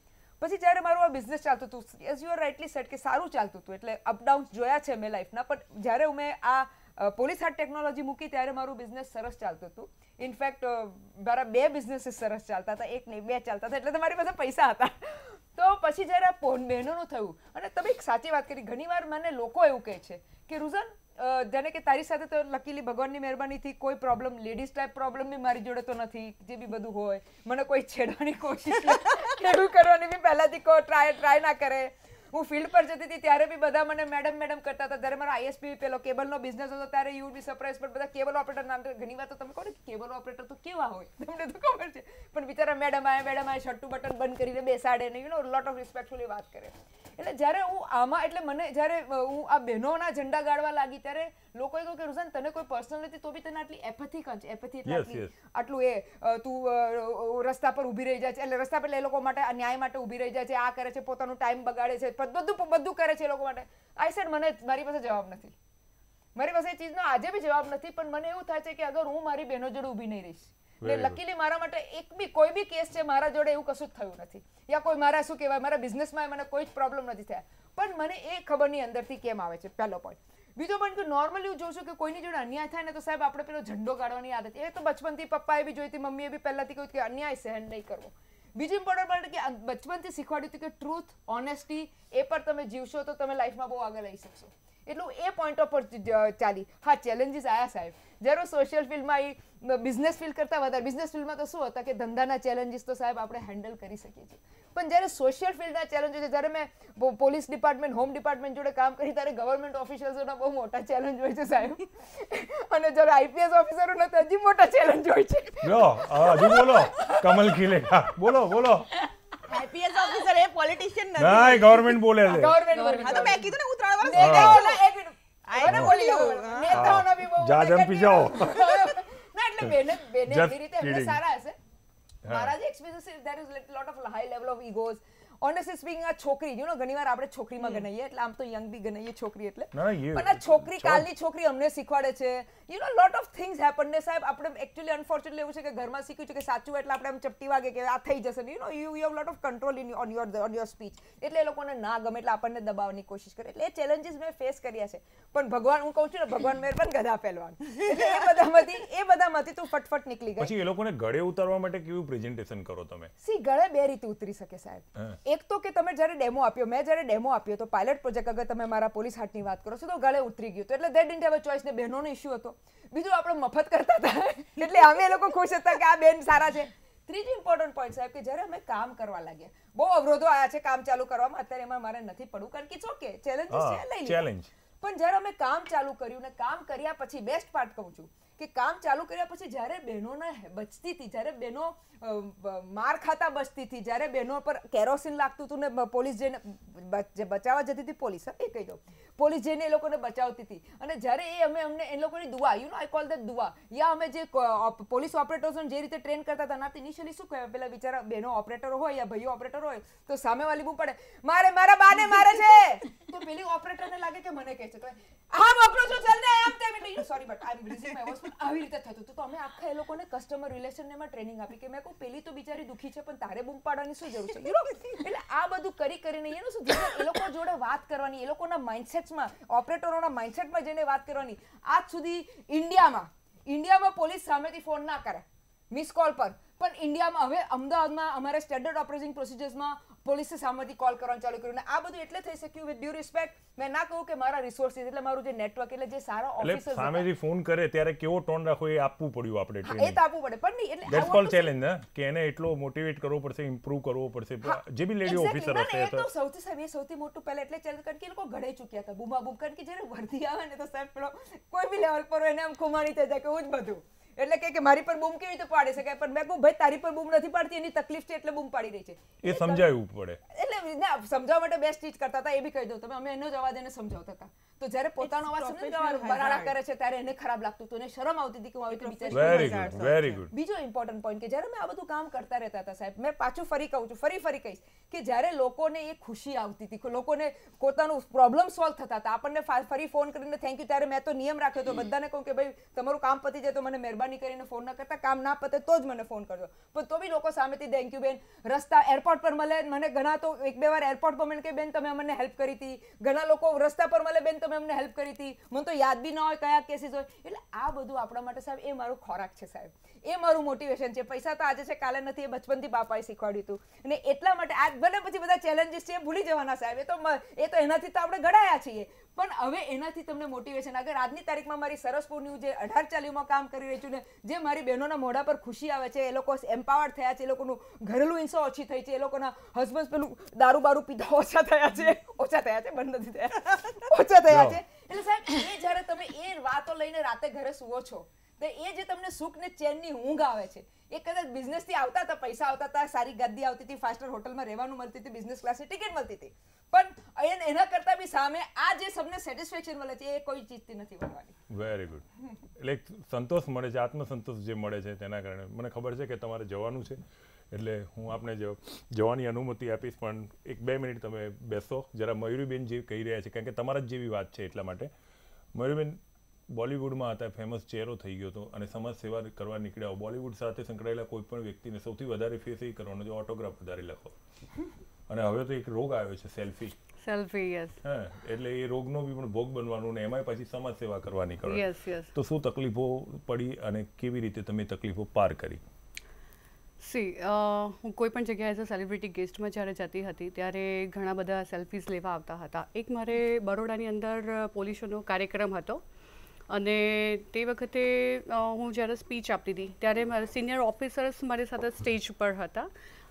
પછી જ્યારે મારું આ બિઝનેસ ચાલતું હતું, as you are rightly said કે સારું ચાલતું હતું, એટલે અપડાઉન્સ જોયા છે મેં લાઈફના. પણ જ્યારે મેં આ પોલીસ હાર્ટ ટેકનોલોજી મૂકી ત્યારે મારું બિઝનેસ સરસ ચાલતું હતું. ઇનફેક્ટ મારા 2 બિઝનેસીસ સરસ ચાલતા હતા, 1 નહીં 2 ચાલતા હતા, એટલે તો મારી પાસે પૈસા હતા. તો પછી જ્યારે આ બહેનોનું થયું, અને તમે એક સાચી વાત કરી, ઘણીવાર મને લોકો એવું કહે છે કે રુઝન, જાણે કે તારી સાથે તો લકીલી ભગવાનની મહેરબાનીથી કોઈ પ્રોબ્લેમ, લેડીઝ ટાઈપ પ્રોબ્લેમ બી મારી જોડે તો નથી, જે બી બધું હોય મને કોઈ છેડવાની કોશિશ એવું કરવાની બી પહેલાંથી ટ્રાય ના કરે. હું ફિલ્ડ પર જતી હતી ત્યારે બી બધા મને મેડમ કરતા હતા. જ્યારે મારો આઈએસપી પેલો કેબલનો બિઝનેસ હતો ત્યારે યુ બી સરપ્રાઈઝ, પણ બધા કેબલ ઓપરેટર ના, ઘણી વાર તો તમે કહો ને કેબલ ઓપરેટર તો કેવા હોય, તમને તો ખબર છે, પણ બિચારા મેડમ આયા છઠ્ઠું બટન બંધ કરીને બેસાડે ને, લોટ ઓફ રિસ્પેક્ટફુલી વાત કરે. એટલે જ્યારે હું આમાં, એટલે મને જ્યારે હું આ બહેનોના ઝંડા ગાળવા લાગી ત્યારે લોકોએ કહ્યું કે રુઝાન, તને કોઈ પર્સનલ નથી તો બી તને આટલી એપેથી કાં છે? એપેથી એટલે આટલું તું રસ્તા પર ઊભી રહી જાય છે, એટલે રસ્તા પર એ લોકો માટે ન્યાય માટે ઊભી રહી જાય છે, આ કરે છે, પોતાનું ટાઈમ બગાડે છે, બધું કરે છે એ લોકો માટે. આઈ સેડ મારી પાસે જવાબ નથી, મારી પાસે એ ચીજનો આજે બી જવાબ નથી. પણ મને એવું થાય છે કે અગર હું મારી બહેનો જોડે ઊભી નહીં રહીશ, લકીલી મારા માટે કોઈ બી કેસ છે મારા જોડે એવું કશું જ થયું નથી, યા કોઈ મારા શું કહેવાય મારા બિઝનેસમાં મને કોઈ જ પ્રોબ્લેમ નથી થયા. પણ મને એ ખબર નહીં અંદરથી કેમ આવે છે, પહેલો પોઈન્ટ. બીજો પોઈન્ટ કે નોર્મલી હું જોઉં છું કે કોઈની જોડે અન્યાય થાય ને તો સાહેબ આપણે પેલો ઝંડો કાઢવાની આદત, એ તો બચપનથી પપ્પાએ બી જોઈ હતી, મમ્મીએ બી પહેલાથી કહ્યું કે અન્યાય સહન નહીં કરવો. બીજું ઇમ્પોર્ટન્ટ પોઈન્ટ કે બચપનથી શીખવાડ્યું હતું કે ટ્રુથ, ઓનેસ્ટી, એ પર તમે જીવશો તો તમે લાઈફમાં બહુ આગળ લઈ શકશો. એટલું એ પોઈન્ટ ઓફ ચાલી. હા, ચેલેન્જીસ આવ્યા સાહેબ, જ્યારે સોશિયલ ફિલ્ડમાં આવી બિઝનેસ ફિલ્ડ કરતાં વધારે. બિઝનેસ ફિલ્ડમાં તો શું હતા કે ધંધાના ચેલેન્જીસ તો સાહેબ આપણે હેન્ડલ કરી શકીએ છીએ, પણ જ્યારે સોશિયલ ફિલ્ડના ચેલેન્જીસ છે, જ્યારે મેં પોલીસ ડિપાર્ટમેન્ટ, હોમ ડિપાર્ટમેન્ટ જોડે કામ કરી ત્યારે ગવર્મેન્ટ ઓફિશિયલ્સોના બહુ મોટા ચેલેન્જ હોય છે સાહેબ, અને જ્યારે આઈપીએસ ઓફિસરોના તો હજી મોટા ચેલેન્જ હોય છે. હજુ બોલો કમલ ખીલે, બોલો. આઈપીએસ ઓફિસર એ પોલિટિશિયન નથી. ના, ગવર્મેન્ટ બોલે છે. હા તો મેં કીધું ને હું 3 વર્ષ નેતાઓના બી બહુ જાજમ પી જાઓ. ના, એટલે બેને એવી રીતે એમને સારા હશે. મારા જે એક્સપિરિયન્સ છે there is lot of high level of egos. Honestly speaking, આ છોકરી, ઘણીવાર આપણે છોકરીમાં ગણાઈએ, એટલે આમ તો યંગ બી ગણાઈએ છોકરી એટલે, પણ આ છોકરી, કાલની છોકરી અમને શીખવાડે છે લોટ ઓફ થિંગ્સ હેપન ને સાહેબ. આપણે એકચ્યુઅલી અનફોર્ચ્યુનેટલી એવું છે કે ઘરમાં શીખ્યું છે કે સાચું એટલે આપણે આમ ચપટી વાગે કે આ થઈ જશે, you have lot of control on your speech, એટલે એ લોકોને ના ગમે એટલે આપણને દબાવવાની કોશિશ કરે. એટલે એ ચેલેન્જીસ મેં ફેસ કર્યા છે, પણ ભગવાન, હું કહું છું ને, ભગવાન મહેરબાન ગધા પહેલવાન, એટલે એ બધામાંથી તું ફટફટ નીકળી ગઈ. પછી એ લોકોને ગળે ઉતારવા માટે કેવું પ્રેઝન્ટેશન કરો તમે? સી, ગળે 2 રીતે ઉતરી શકે સાહેબ. એક તો કે તમે ડેમો આપ્યો, મેં જ્યારે ડેમો આપ્યો તો પાયલટ પ્રોજેક્ટ, અગર તમે મારા પોલીસ હાર્ટની વાત કરો છો તો ગળે ઉતરી ગયું, તો એટલે that didn't have a choice. ને બહેનોનો ઇશ્યુ હતો. બીજું આપણે મફત કરતા હતા એટલે અમે એ લોકો ખુશ હતા કે આ બેન સારા છે. ત્રીજું ઇમ્પોર્ટન્ટ પોઈન્ટ સાહેબ કે જ્યારે અમે કામ કરવા લાગ્યા, બહુ અવરોધો આવ્યા છે કામ ચાલુ કરવામાં, અત્યારે એમાં મારે નથી પડવું કારણ કે ઓકે ચેલેન્જીસ છે, લઈ લે. પણ જ્યારે અમે કામ ચાલુ કર્યું ને કામ કર્યા પછી, બેસ્ટ પાર્ટ કહું છું કે કામ ચાલુ કર્યા પછી જ્યારે બહેનોને બચતી હતી, જ્યારે બહેનો માર ખાતા બચતી હતી, જ્યારે બહેનો પર કેરોસીન લાગતું હતું ને પોલીસ જઈને બચાવવા જતી હતી, પોલીસ, એ કહી દઉં, પોલીસ જઈને એ લોકોને બચાવતી હતી. અને જ્યારે અમને એ લોકોની દુઆ, આઈ કોલ દેટ દુઆ, યા અમે જે પોલીસ ઓપરેટર્સને જે રીતે ટ્રેન કરતા હતા, ના ઇનિશિયલી શું કહેવાય, પેલા બિચારા બહેનો ઓપરેટરો હોય યા ભાઈઓ ઓપરેટર હોય તો સામેવાળી બૂમ પડે, મારા બાને મારે છે, તો પેલી ઓપરેટરને લાગે કે મને કહે છે, હા વાપરો છો, ચાલ ને આમ તેમ, એટલે sorry but I am losing my voice. આવી રીતે થતું હતું. તો અમે આખા એ લોકોને કસ્ટમર રિલેશનને એમાં ટ્રેનિંગ આપી કે મેં કહું પેલી તો બિચારી દુખી છે પણ તારે બૂમ પાડવાની શું જરૂર છે, એટલે આ બધું કરીને એનું શું એ લોકો જોડે વાત કરવાની, એ લોકોના માઇન્ડસેટ્સમાં, ઓપરેટરોના માઇન્ડસેટમાં જઈને વાત કરવાની. આજ સુધી ઇન્ડિયામાં પોલીસ સામેથી ફોન ના કરે મિસ કોલ પર, પણ ઇન્ડિયામાં હવે અમદાવાદમાં અમારા સ્ટેન્ડર્ડ ઓપરેટિંગ પ્રોસિજર્સમાં પોલીસે સામેથી કોલ કરવાનું ચાલુ કર્યું. આ બધું એટલે થઈ શક્યું વિથ ડ્યુ રિસ્પેક્ટ. મેં ના કહું કે મારા રિસોર્સિસ એટલે મારું જે નેટવર્ક, એટલે જે સારા ઓફિસર્સ, સામેથી ફોન કરે ત્યારે કેવો ટોન રાખવો એ આપવું પડ્યું આપણે ટ્રેનિંગ. એ તો આપવું પડે, પણ નહીં એટલે ધેટ્સ કોલ્ડ ચેલેન્જ ને, કે એને એટલો મોટિવેટ કરવો પડશે, ઇમ્પ્રૂવ કરવો પડશે, જે બી લેડી ઓફિસર હશે. તો સૌથી મોટું પહેલા એટલે ચેલેન્જ કારણ કે એ લોકો ઘડે ચૂક્યા હતા, બૂમા બૂમ, કારણ કે જ્યારે વર્દી આવે ને તો સાહેબ પેલો કોઈ બી લેવલ પર એને આમ ખુમાણી થઈ જાય કે હું જ બધું, એટલે કે મારી પર બૂમ કેવી રીતે પાડી શકાય, પણ મેં કહું ભાઈ તારી પર બૂમ નથી પાડતી, એની તકલીફ છે એટલે બૂમ પાડી રહી છે. એ સમજાવવું પડે. એટલે ના સમજાવવા માટે બે સ્ટીચ કરતા હતા, એ બી કહી દઉં તમે, અમે એનો જ અવાજ એને સમજાવતા હતા. તો જ્યારે પોતાનો અવાજ બરાડા કરે છે ત્યારે એને ખરાબ લાગતું હતું, એને શરમ આવતી હતી કે હું આવી રીતે બિચારી. Very good. બીજો ઇમ્પોર્ટન્ટ પોઈન્ટ કે જ્યારે મેં આ બધું કામ કરતા રહેતા હતા સાહેબ, મેં પાછું ફરી કહું છું, ફરી કહીશ કે જ્યારે લોકોને એ ખુશી આવતી હતી, લોકોને પોતાનું પ્રોબ્લેમ સોલ્વ થતા હતા, આપણને ફરી ફોન કરીને થેન્ક યુ, ત્યારે મેં તો નિયમ રાખ્યો હતો બધાને કહું કે ભાઈ તમારું કામ પતી જાય તો મને મહેરબાની કરીને ફોન ના કરતા, કામ ના પતે તો જ મને ફોન કરજો. પણ તો બી લોકો સામેથી થેન્ક યુ બેન, રસ્તા એરપોર્ટ પર મળે મને, ઘણા તો 1-2 વાર એરપોર્ટ પર મને કે બેન તમે અમને હેલ્પ કરી હતી, ઘણા લોકો રસ્તા પર મળે બેન તમે અમને હેલ્પ કરી હતી, મને તો યાદ બી ના હોય કયા કેસીસ હોય. એટલે આ બધું આપણા માટે સાહેબ એ મારો ખોરાક છે સાહેબ, એ મારું મોટિવેશન છે. પૈસા તો આજે છે કાલે નથી, એ બચપનથી બાપાએ શીખવાડ્યું હતું, અને એટલા માટે આજ ભલે પછી બધા ચેલેન્જીસ છે એ ભૂલી જવાના સાહેબ, એ તો એનાથી તો આપણે ઘડાયા છીએ, પણ હવે એનાથી તમને મોટિવેશન. અગર આજની તારીખમાં મારી સરસપુરનું જે 1840માં કામ કરી રહી છું ને, જે મારી બહેનોના મોઢા પર ખુશી આવે છે, એ લોકો એમ્પાવર્ડ થયા છે, એ લોકોનું ઘરેલું હિંસા ઓછી થઈ છે, એ લોકોના હસબન્ડ પેલું દારૂ બારૂ પીતા ઓછા થયા છે, બંધ નથી થયા, ઓછા થયા છે. એટલે સાહેબ એ જ્યારે તમે એ વાતો લઈને રાતે ઘરે સુવો છો તો એ જે તમને સુખ ને ચેનની ઊંઘ આવે છે, એ કદાચ બિઝનેસથી આવતા હતા, પૈસા આવતા હતા, સારી ગાદી આવતી હતી, 5 સ્ટાર હોટલમાં રહેવાનું મળતી હતી, બિઝનેસ ક્લાસની ટિકિટ મળતી હતી, પણ એના કરતા બી સામે આ જે સબને સેટિસ્ફેક્શન મળે છે એ કોઈ ચીજથી નથી મળવાની. Very good. એટલે સંતોષ મળે છે, આત્મસંતોષ જે મળે છે તેના કારણે. મને ખબર છે કે તમારે જવાનું છે એટલે હું આપને જવાની અનુમતિ આપીશ, પણ 1-2 મિનિટ તમે બેસો જરા. મયુરીબેન જે કહી રહ્યા છે, કારણ કે તમારા જ જેવી વાત છે એટલા માટે. મયુરીબેન બોલિવૂડમાં હતા, ફેમસ ચહેરો થઈ ગયો હતો અને સમાજ સેવા કરવા નીકળ્યા. બોલિવૂડ સાથે સંકળાયેલા કોઈ પણ વ્યક્તિને સૌથી વધારે ફેસ એ કરવાનો જો ઓટોગ્રાફ વધારે લખો. અને હવે તો એક રોગ આવ્યો છે સેલ્ફી. યસ. હા, એટલે એ રોગનો બી પણ ભોગ બનવાનું ને એમાંય પછી સમાજ સેવા કરવા નીકળ્યો. તો શું તકલીફો પડી અને કેવી રીતે તમે તકલીફો પાર કરી? હું કોઈ પણ જગ્યાએ એઝ અ સેલિબ્રિટી ગેસ્ટમાં જ્યારે જતી હતી ત્યારે ઘણા બધા સેલ્ફીઝ લેવા આવતા હતા. એક મારે બરોડાની અંદર પોલ્યુશનનો કાર્યક્રમ હતો અને તે વખતે હું જ્યારે સ્પીચ આપતી હતી ત્યારે મારા સિનિયર ઓફિસર્સ મારી સાથે સ્ટેજ પર હતા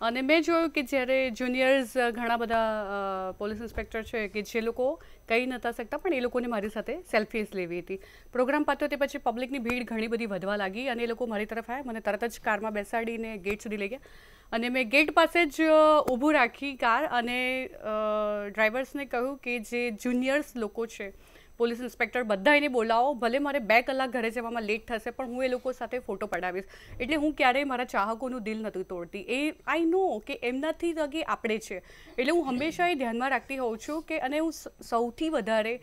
અને મેં જોયું કે જ્યારે જુનિયર્સ ઘણા બધા પોલીસ ઇન્સ્પેક્ટર છે કે જે લોકો કહી નહોતા શકતા પણ એ લોકોને મારી સાથે સેલ્ફીઝ લેવી હતી. પ્રોગ્રામ પત્યો તે પછી પબ્લિકની ભીડ ઘણી બધી વધવા લાગી અને એ લોકો મારી તરફ આવ્યા, મને તરત જ કારમાં બેસાડીને ગેટ સુધી લઈ ગયા અને મેં ગેટ પાસે જ ઊભું રાખી કાર અને ડ્રાઈવર્સને કહ્યું કે જે જુનિયર્સ લોકો છે પોલીસ ઇન્સ્પેક્ટર બધા એને બોલાવો, ભલે મારે 2 કલાક ઘરે જવામાં લેટ થશે પણ હું એ લોકો સાથે ફોટો પડાવીશ. એટલે હું ક્યારેય મારા ચાહકોનું દિલ નથી તોડતી. એ આઈ નો કે એમનાથી તકે આપણે છે, એટલે હું હંમેશા એ ધ્યાનમાં રાખતી હોઉં છું કે અને હું સૌથી વધારે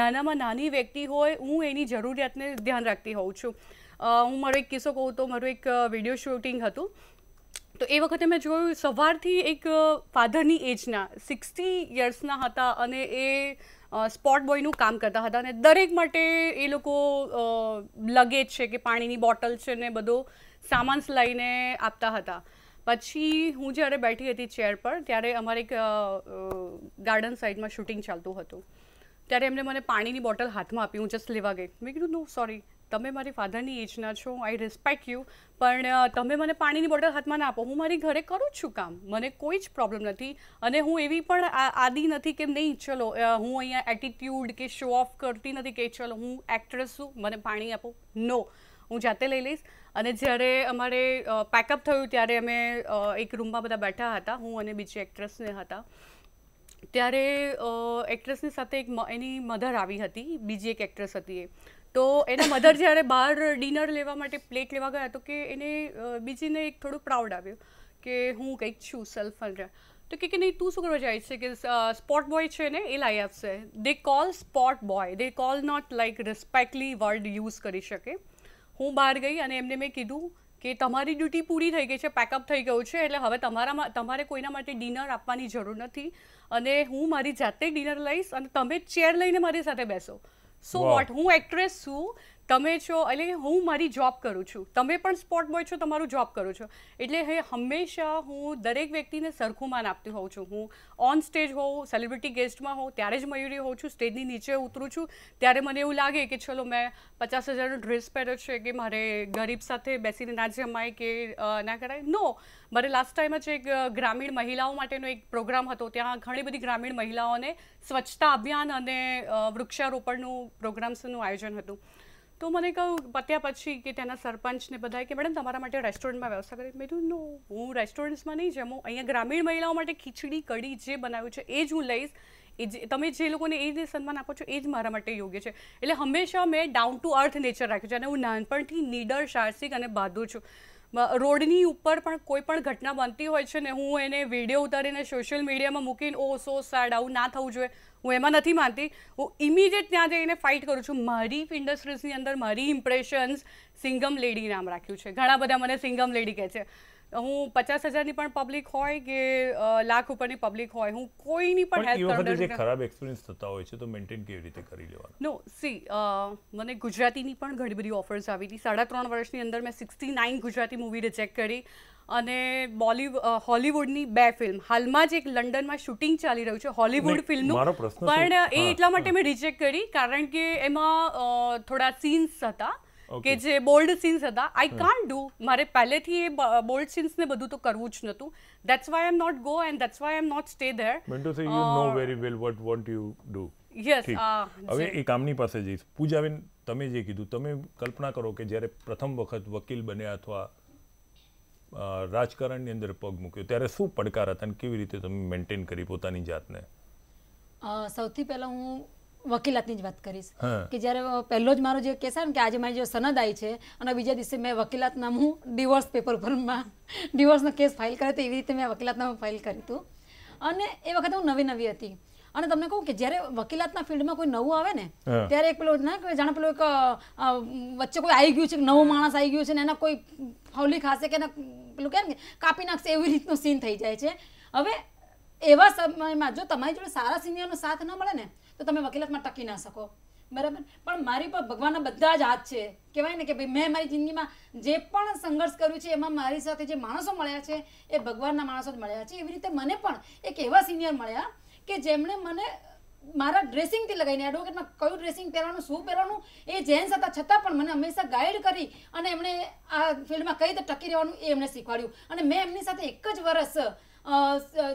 નાનામાં નાની વ્યક્તિ હોય હું એની જરૂરિયાતને ધ્યાન રાખતી હોઉં છું. હું મારો એક કિસ્સો કહું તો મારું એક વિડીયો શૂટિંગ હતું તો એ વખતે મેં જોયું સવારથી એક ફાધરની એજના 60 યર્સના હતા અને એ સ્પોટ બોયનું કામ કરતા હતા અને દરેક માટે એ લોકો લગેજ છે કે પાણીની બોટલ છે ને બધો સામાન્સ લઈને આપતા હતા. પછી હું જ્યારે બેઠી હતી ચેર પર ત્યારે અમારે એક ગાર્ડન સાઈડમાં શૂટિંગ ચાલતું હતું ત્યારે એમને મને પાણીની બોટલ હાથમાં આપી. હું જસ્ટ લેવા ગઈ. મેં કીધું નો સોરી, તમે મારી ફાધરની એજના છો, આઈ રિસ્પેક્ટ યુ, પણ તમે મને પાણીની બોટલ હાથમાં ના આપો. હું મારી ઘરે કરું છું કામ, મને કોઈ જ પ્રોબ્લેમ નથી અને હું એવી પણ આદિ નથી કે નહીં ચલો હું અહીંયા એટીટ્યૂડ કે શો ઓફ કરતી નથી કે ચલો હું એક્ટ્રેસ છું મને પાણી આપો. નો, હું જાતે લઈ લઈશ. અને જ્યારે અમારે પેકઅપ થયું ત્યારે અમે એક રૂમમાં બધા બેઠા હતા, હું અને બીજી એક્ટ્રેસને હતા. ત્યારે એક્ટ્રેસની સાથે એની મધર આવી હતી, બીજી એક એક્ટ્રેસ હતી એ. તો એના મધર જ્યારે બહાર ડિનર લેવા માટે પ્લેટ લેવા ગયા તો કે એને બીજીને એક થોડું પ્રાઉડ આવ્યું કે હું કંઈક છું સેલ્ફ ફંડ. તો કે નહીં તું શું કરવા જાય છે કે સ્પોટ બોય છે ને એ લાવી આપશે. They call spot boy, they call not like respectfully word use કરી શકે. હું બહાર ગઈ અને એમને મેં કીધું કે તમારી ડ્યુટી પૂરી થઈ ગઈ છે, પેકઅપ થઈ ગયું છે, એટલે હવે તમારે કોઈના માટે ડિનર આપવાની જરૂર નથી અને હું મારી જાતે ડિનર લઈશ અને તમે ચેર લઈને મારી સાથે બેસો. સો વોટ, હું એક્ટ્રેસ છું, તમે છો, એટલે હું મારી જોબ કરું છું, તમે પણ સ્પોટ બોય છો, તમારું જોબ કરું છો. એટલે હંમેશા હું દરેક વ્યક્તિને સરખું માન આપતી હોઉં છું. હું ઓન સ્ટેજ હોઉં, સેલિબ્રિટી ગેસ્ટમાં હોઉં ત્યારે જ મયુરી હોઉં છું. સ્ટેજની નીચે ઉતરું છું ત્યારે મને એવું લાગે કે ચલો મેં 50,000નો ડ્રેસ પહેર્યો છે કે મારે ગરીબ સાથે બેસીને ના જમાય કે ના કરાય. નો, મારે લાસ્ટ ટાઈમ જ એક ગ્રામીણ મહિલાઓ માટેનો એક પ્રોગ્રામ હતો, ત્યાં ઘણી બધી ગ્રામીણ મહિલાઓને સ્વચ્છતા અભિયાન અને વૃક્ષારોપણનું પ્રોગ્રામ્સનું આયોજન હતું. તો મને કહું પત્યા પછી કે ત્યાંના સરપંચને બધાએ કે મેડમ તમારા માટે રેસ્ટોરન્ટમાં વ્યવસ્થા કરી. મેં કીધું નો, હું રેસ્ટોરન્ટ્સમાં નહીં જમું. અહીંયા ગ્રામીણ મહિલાઓ માટે ખીચડી કઢી જે બનાવ્યું છે એ જ હું લઈશ. એ જે તમે જે લોકોને એ જે સન્માન આપો છો એ જ મારા માટે યોગ્ય છે. એટલે હંમેશા મેં ડાઉન ટુ અર્થ નેચર રાખ્યું છે અને હું નાનપણથી નીડર, સાહસિક અને બહાદુર છું. રોડની ઉપર પણ કોઈ પણ ઘટના બનતી હોય છે ને હું એને વિડીયો ઉતારીને સોશિયલ મીડિયામાં મૂકીને ઓ સો સેડ, આવું ના થવું જોઈએ, હું એમાં નથી માનતી. હું ઇમિડિયેટ ત્યાં જઈને ફાઇટ કરું છું. મારી ઇન્ડસ્ટ્રીઝની અંદર મારી ઇમ્પ્રેશન્સ સિંગમ લેડી નામ રાખ્યું છે. ઘણા બધા મને સિંગમ લેડી કહે છે. હું 50,000ની પણ પબ્લિક હોય કે લાખ ઉપરની પબ્લિક હોય, હું કોઈની પણ હેલ્પ કરું. જે ખરાબ એક્સપિરિયન્સ થતા હોય છે તો મેન્ટેન કેવી રીતે કરી લેવાનું? નો સી, મને ગુજરાતીની પણ ઘણી બધી ઓફર્સ આવી હતી. 3.5 વર્ષની અંદર મેં 69 ગુજરાતી મૂવી રિજેક્ટ કરી અને હોલિવૂડની 2 ફિલ્મ, હાલમાં જ એક લંડનમાં શૂટિંગ ચાલી રહ્યું છે હોલિવૂડ ફિલ્મનું, પણ એ એટલા માટે મેં રિજેક્ટ કરી કારણ કે એમાં થોડા સીન્સ હતા કે જે બોલ્ડ સીન્સ હતા. આઈ કાન્ટ ડુ, મારે પહેલેથી એ બોલ્ડ સીન્સ ને બધું તો કરવું જ નહોતું. That's why I am not go and that's why I am not stay there. Man to say you know very well what you do. Yes. હવે એ કામની પાસે જઈશ. પૂજાબેન, તમે જે કીધું, તમે કલ્પના કરો કે જ્યારે પ્રથમ વખત વકીલ બન્યા અથવા રાજકારણની અંદર પગ મૂક્યો ત્યારે શું પડકાર હતા અને કેવી રીતે તમે મેન્ટેન કરી પોતાની જાતને? સૌથી પહેલા હું વકીલાતની જ વાત કરીશ કે જ્યારે પહેલો જ મારો જે કેસ આવે ને કે આજે મારી જે સનદ આવી છે અને બીજા દિવસે મેં વકીલાતનામું ડિવોર્સ પેપર પરમાં ડિવોર્સનો કેસ ફાઇલ કર્યો તો એવી રીતે મેં વકીલાતનામું ફાઇલ કર્યું હતું. અને એ વખતે હું નવી હતી. અને તમને કહું કે જ્યારે વકીલાતના ફિલ્ડમાં કોઈ નવું આવે ને ત્યારે એક પેલો ના જાણે પેલો એક વચ્ચે કોઈ આવી ગયું છે, નવો માણસ આવી ગયો છે ને એના કોઈ ફાઉલી ખાશે કે પેલું કેમ કે કાપી નાખશે એવી રીતનો સીન થઈ જાય છે. હવે એવા સમયમાં જો તમારી જોડે સારા સિનિયરનો સાથ ન મળે ને તો તમે વકીલાતમાં ટકી ના શકો, બરાબર. પણ મારી પર ભગવાનના બધા જ હાથ છે. કહેવાય ને કે ભાઈ મેં મારી જિંદગીમાં જે પણ સંઘર્ષ કર્યું છે એમાં મારી સાથે જે માણસો મળ્યા છે એ ભગવાનના માણસો જ મળ્યા છે. એવી રીતે મને પણ એક એવા સિનિયર મળ્યા કે જેમણે મને મારા ડ્રેસિંગથી લગાવીને એડવોકેટમાં કયું ડ્રેસિંગ પહેરવાનું, શું પહેરવાનું, એ જેન્ટ્સ હતા છતાં પણ મને હંમેશા ગાઈડ કરી અને એમણે આ ફિલ્ડમાં કઈ રીતે ટકી રહેવાનું એ એમણે શીખવાડ્યું. અને મેં એમની સાથે એક જ વર્ષ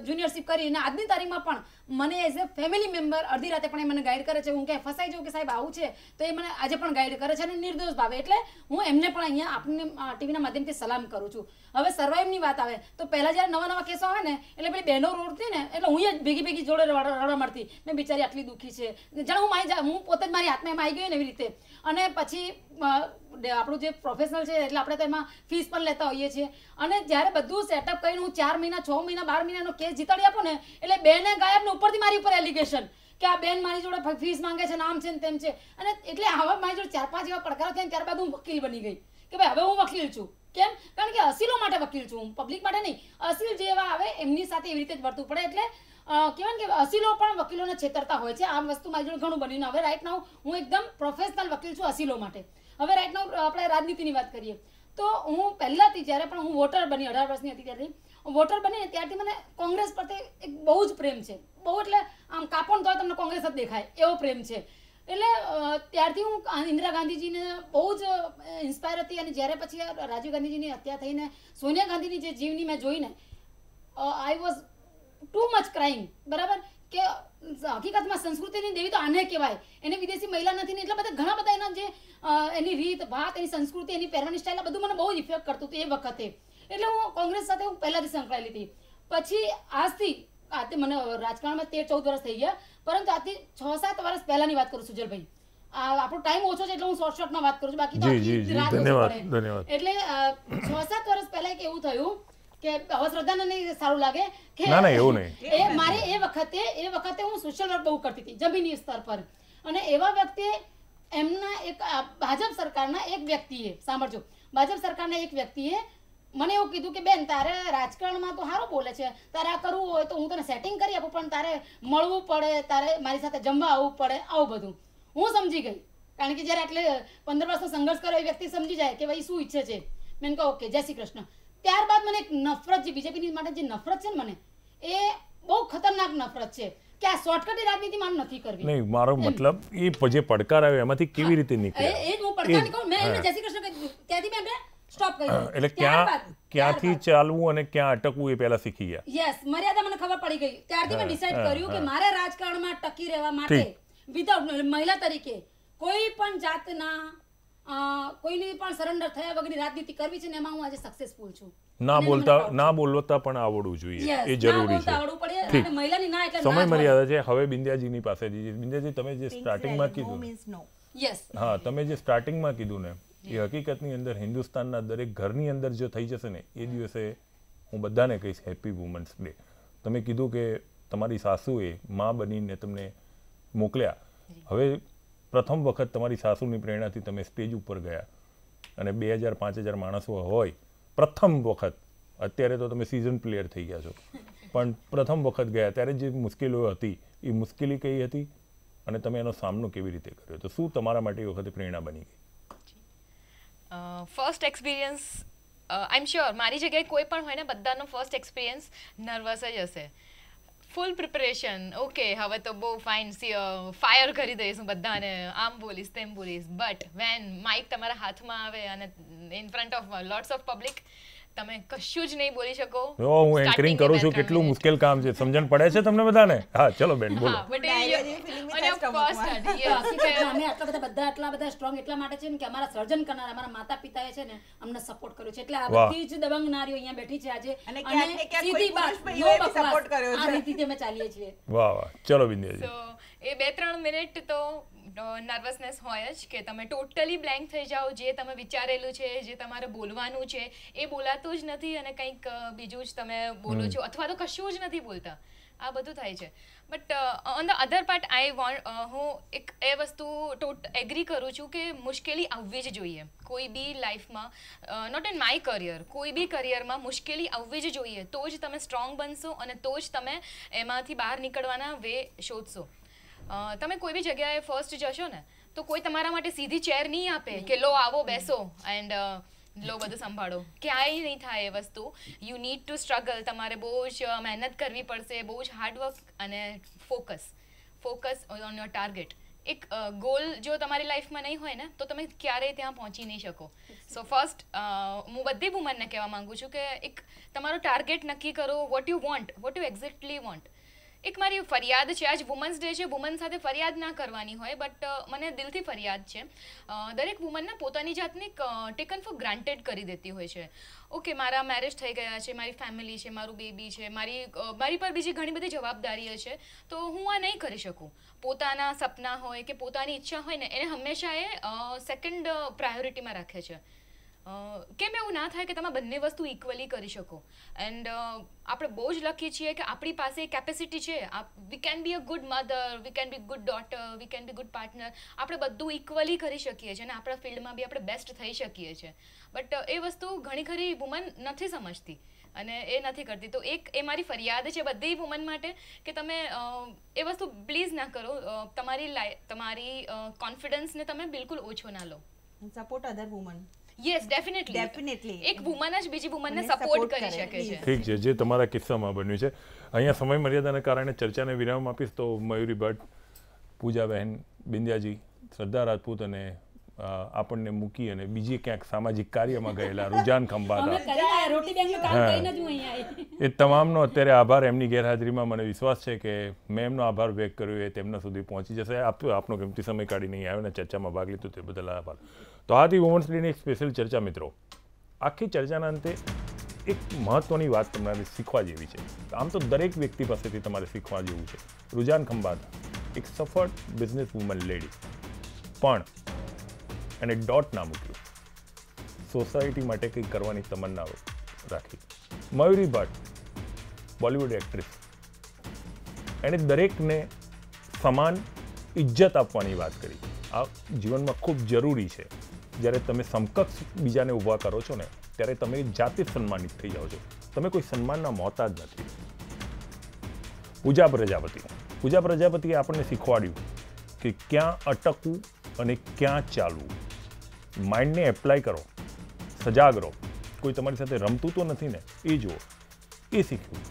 જુનિયરશિપ કરી અને આજની તારીખમાં પણ મને એઝ એ ફેમિલી મેમ્બર અડધી રાતે પણ એ મને ગાઈડ કરે છે. હું ક્યાંય ફસાઈ જાઉં કે સાહેબ આવું છે તો એ મને આજે પણ ગાઈડ કરે છે અને નિર્દોષ ભાવે. એટલે હું એમને પણ અહીંયા આપને ટીવીના માધ્યમથી સલામ કરું છું. હવે સર્વાઈવની વાત આવે તો પહેલાં જ્યારે નવા કેસો આવે ને એટલે પેલી બહેનો રોડતી ને એટલે હું જ ભેગી જોડે રડવા મળતી. મેં બિચારી આટલી દુઃખી છે જાણે હું પોતે જ મારી હાથમાં એમાં આવી ગઈ ને એવી રીતે. અને પછી આપણું જે પ્રોફેશનલ છે એટલે આપણે તો એમાં ફીસ પણ લેતા હોઈએ છીએ. અને જ્યારે બધું સેટઅપ કરીને હું 4 મહિના 6 મહિના 12 મહિનાનો કેસ જીતાડી આપું ને એટલે બેને ગાયબ ને ઉપરથી મારી ઉપર એલિગેશન કે આ બેન મારી જોડે ફીસ માંગે છે, નામ છે ને તેમ છે. અને એટલે હવે મારી જોડે 4-5 એવા પડકારો થયા ત્યારબાદ હું વકીલ બની ગઈ કે ભાઈ હવે હું વકીલ છું. કેમ? કારણ કે અસીલો માટે વકીલ છું હું, પબ્લિક માટે નહીં. અસીલ જેવા આવે એમની સાથે એવી રીતે જ વર્તવું પડે. એટલે કહેવાય ને કે અસીલો પણ વકીલોને છેતરતા હોય છે. આ વસ્તુ મારી જોડે ઘણું બન્યું. હવે રાઈટ નાઉ હું એકદમ પ્રોફેશનલ વકીલ છું અસીલો માટે. હવે રાઈટ નાઉ આપણે રાજનીતિની વાત કરીએ તો હું પહેલાંથી જ્યારે પણ હું વોટર બની 18 વર્ષની હતી ત્યારથી વોટર બની ત્યારથી મને કોંગ્રેસ પ્રત્યે એક બહુ જ પ્રેમ છે. બહુ એટલે આમ કાપણ તો તમને કોંગ્રેસ જ દેખાય એવો પ્રેમ છે. એટલે ત્યારથી હું ઇન્દિરા ગાંધીજીને બહુ જ ઇન્સ્પાયર હતી. અને જ્યારે પછી રાજીવ ગાંધીજીની હત્યા થઈને સોનિયા ગાંધીની જે જીવની મેં જોઈને I was too much crying, બરાબર. કે હકીકતમાં સંસ્કૃતિની દેવી તો આને કહેવાય. એને વિદેશી મહિલા નથી ને એટલે બધા ઘણા બધા એના જે એની રીત વાત, એની સંસ્કૃતિ, એની પહેરવાની સ્ટાઇલ આ બધું મને બહુ જ ઇફેક્ટ કરતું હતું એ વખતે. એટલે હું કોંગ્રેસ સાથે હું પહેલાંથી સંકળાયેલી હતી. પછી આજથી મને રાજકારણમાં 13-14 વર્ષ થઈ ગયા, પરંતુ આજથી 6-7 વર્ષ પહેલાંની વાત કરું સુજલભાઈ. આપણો ટાઈમ ઓછો છે એટલે હું શોર્ટમાં વાત કરું છું, બાકી તો રાત પડે. એટલે 6-7 વર્ષ પહેલાં એક એવું થયું કે હવે શ્રદ્ધાને સારું લાગે કે એવું નહીં. એ મારે એ વખતે હું સોશિયલ વર્ક બહુ કરતી હતી જમીની સ્તર પર. અને એવા વ્યક્તિએ એમના એક ભાજપ સરકારના એક વ્યક્તિએ સાંભળજો ભાજપ સરકારના એક વ્યક્તિએ મને એવું કીધું કે બેન તારે રાજકારણમાં તો સારું બોલે છે, તારે આ કરવું હોય તો હું તને સેટિંગ કરી આપું, પણ તારે મળવું પડે, તારે મારી સાથે જમવા આવવું પડે, આવું બધું. હું સમજી ગઈ કારણ કે જ્યારે એટલે 15 વર્ષનો સંઘર્ષ કર્યો એ વ્યક્તિ સમજી જાય કે ભાઈ શું ઈચ્છે છે. મેં કહું ઓકે જય શ્રી કૃષ્ણ. ત્યારબાદ મને એક નફરત, જે બીજેપીની માટે જે નફરત છે ને મને એ બહુ ખતરનાક નફરત છે કે આ શોર્ટકટની રાજનીતિ મારે નથી કરવી. નહીં, મારો મતલબ એ જે પડકાર આવ્યો એમાંથી કેવી રીતે નીકળ્યા એ હું પડકાર કહું. મેં એમને જય શ્રી કૃષ્ણ કહ્યું ત્યાંથી મેં સ્ટોપ કર્યું. એટલે ક્યાંથી ચાલવું અને ક્યાં અટકવું એ પહેલા શીખી ગયા. યસ, મર્યાદા મને ખબર પડી ગઈ. ત્યારથી મેં ડિસાઈડ કર્યું કે મારે રાજકારણમાં ટકી રહેવા માટે વિધાઉટ મહિલા તરીકે કોઈ પણ જાતના કોઈની પણ સરેન્ડર થયા વગરની રાજનીતિ કરવી છે ને એમાં હું આજે સક્સેસફુલ છું. ના બોલતા પણ આવડવું જોઈએ, એ જરૂરી છે. આવડવું પડે અને મહિલાની ના એટલે સમય મર્યાદા છે. હવે બિંદ્યાજીની પાસેથી, બિંદ્યાજી તમે જે સ્ટાર્ટિંગમાં કીધું, યસ હા, તમે જે સ્ટાર્ટિંગમાં કીધું ને એ હકીકતની અંદર હિન્દુસ્તાનના દરેક ઘરની અંદર જો થઈ જશે ને એ દિવસે હું બધાને કહીશ હેપી વુમન્સ ડે. તમે કીધું કે તમારી સાસુએ મા બનીને તમને મોકલ્યા. હવે પ્રથમ વખત તમારી સાસુની પ્રેરણાથી તમે સ્ટેજ ઉપર ગયા અને 2000-5000 માણસો હોય પ્રથમ વખત, અત્યારે તો તમે સિઝન પ્લેયર થઈ ગયા છો, પણ પ્રથમ વખત ગયા ત્યારે જે મુશ્કેલીઓ હતી એ મુશ્કેલી કઈ હતી અને તમે એનો સામનો કેવી રીતે કર્યો? તો શું તમારા માટે એ વખતે પ્રેરણા બની ગઈ? First experience I am sure મારી જગ્યાએ કોઈ પણ હોય ને બધાનો ફર્સ્ટ એક્સપિરિયન્સ નર્વસ જ હશે. ફૂલ પ્રિપરેશન, ઓકે હવે તો બહુ ફાઇન ફાયર કરી દઈશ હું બધાને, આમ બોલીશ તેમ બોલીશ, બટ વેન માઇક તમારા હાથમાં આવે અને in front of lots of public તમે કશું જ નહીં બોલી શકો. હું એન્કરિંગ કરું છું, કેટલું મુશ્કેલ કામ છે, સમજણ પડે છે તમને બધાને? હા, ચલો બેન બોલો. અમે આટલા બધા સ્ટ્રોંગ એટલા માટે છે ને કે અમારા સર્જન કરનાર અમારા માતા પિતાએ છે ને અમને સપોર્ટ કર્યો છે, એટલે આ બધી જ દબંગ નારીઓ અહીંયા બેઠી છે આજે અને સીધી વાત નો બકવાસ આ રીતથી અમે ચાલીએ છીએ. વાહ વાહ, ચલો બિંદ્યાજી. એ 2-3 મિનિટ તો નર્વસનેસ હોય જ કે તમે ટોટલી બ્લેન્ક થઈ જાઓ. જે તમે વિચારેલું છે, જે તમારે બોલવાનું છે એ બોલાતું જ નથી અને કંઈક બીજું જ તમે બોલો છો અથવા તો કશું જ નથી બોલતા. આ બધું થાય છે. But on the other part હું એક એ વસ્તુ એગ્રી કરું છું કે મુશ્કેલી આવવી જ જોઈએ કોઈ બી લાઈફમાં, નોટ ઇન માય કરિયર, કોઈ બી કરિયરમાં મુશ્કેલી આવવી જ જોઈએ. તો જ તમે સ્ટ્રોંગ બનશો અને તો જ તમે એમાંથી બહાર નીકળવાના વે શોધશો. તમે કોઈ બી જગ્યાએ ફર્સ્ટ જશો ને તો કોઈ તમારા માટે સીધી ચેર નહીં આપે કે લો આવો બેસો એન્ડ લો બધું સંભાળો. ક્યાંય નહીં થાય એ વસ્તુ. You need to struggle. તમારે બહુ જ મહેનત કરવી પડશે, બહુ જ હાર્ડવર્ક અને ફોકસ ઓન યોર ટાર્ગેટ. એક ગોલ જો તમારી લાઈફમાં નહીં હોય ને તો તમે ક્યારેય ત્યાં પહોંચી નહીં શકો. સો ફર્સ્ટ હું બધી વુમનને કહેવા માંગુ છું કે એક તમારો ટાર્ગેટ નક્કી કરો, વોટ યુ એક્ઝેક્ટલી વોન્ટ. એક મારી ફરિયાદ છે, આજ વુમન્સ ડે છે, વુમન સાથે ફરિયાદ ના કરવાની હોય બટ મને દિલથી ફરિયાદ છે. દરેક વુમનને પોતાની જાતને ટેકન ફોર ગ્રાન્ટેડ કરી દેતી હોય છે. ઓકે, મારા મેરેજ થઈ ગયા છે, મારી ફેમિલી છે, મારું બેબી છે, મારી પર બીજી ઘણી બધી જવાબદારીઓ છે, તો હું આ નહીં કરી શકું. પોતાના સપના હોય કે પોતાની ઈચ્છા હોય ને એને હંમેશા એ સેકન્ડ પ્રાયોરિટીમાં રાખે છે. કેમ એવું ના થાય કે તમે બંને વસ્તુ ઇક્વલી કરી શકો? એન્ડ આપણે બહુ જ લખીએ છીએ કે આપણી પાસે કેપેસિટી છે, we can be a good mother, we can be good daughter, we can be good partner. આપણે બધું ઇક્વલી કરી શકીએ છીએ અને આપણા ફિલ્ડમાં બી આપણે બેસ્ટ થઈ શકીએ છીએ. બટ એ વસ્તુ ઘણી ખરી વુમન નથી સમજતી અને એ નથી કરતી. તો એક એ મારી ફરિયાદ છે બધી વુમન માટે કે તમે એ વસ્તુ પ્લીઝ ના કરો. તમારી કોન્ફિડન્સને તમે બિલકુલ ઓછો ના લો. સપોર્ટ અધર વુમન. Yes, definitely. એક વુમન જ બીજી વુમનને સપોર્ટ કરી શકે છે. ઠીક છે, જે તમારા કિસ્સામાં બન્યું છે. અહીંયા સમય મર્યાદાના કારણે ચર્ચાને વિરામ આપીશ. તો મયુરી ભટ્ટ, પૂજાબહેન, બિંદ્યાજી, શ્રદ્ધા રાજપૂત અને આપણને મૂકી અને બીજી ક્યાંક સામાજિક કાર્યમાં ગયેલા રુજાન ખંભાતા, એ તમામનો અત્યારે આભાર. એમની ગેરહાજરીમાં મને વિશ્વાસ છે કે મેં એમનો આભાર વ્યક્ત કર્યો એ તેમના સુધી પહોંચી જશે. આપનો કિંમતી સમય કાઢી નહીં આવ્યો અને ચર્ચામાં ભાગ લીધો તે બદલ આભાર. તો આ હતી વુમન્સ ડેની એક સ્પેશિયલ ચર્ચા. મિત્રો, આખી ચર્ચાના અંતે એક મહત્ત્વની વાત તમારે શીખવા જેવી છે. આમ તો દરેક વ્યક્તિ પાસેથી તમારે શીખવા જેવું છે. રુજાન ખંભાતા એક સફળ બિઝનેસ વુમન લેડી, પણ એને ડોટ ના મૂક્યું, સોસાયટી માટે કંઈક કરવાની તમન્નાઓ રાખી. મયુરી ભટ્ટ બોલિવૂડ એક્ટ્રેસ, એણે દરેકને સમાન ઇજ્જત આપવાની વાત કરી. આ જીવનમાં ખૂબ જરૂરી છે. જ્યારે તમે સમકક્ષ બીજાને ઊભા કરો છો ને ત્યારે તમે જાતે સન્માનિત થઈ જાઓ છો. તમે કોઈ સન્માનના મોહતાજ નથી. પૂજા પ્રજાપતિએ આપણને શીખવાડ્યું કે ક્યાં અટકવું અને ક્યાં ચાલવું. માઇન્ડને એપ્લાય કરો, સજાગ રહો. કોઈ તમારી સાથે રમતું તો નથી ને એ જુઓ, એ શીખ્યું.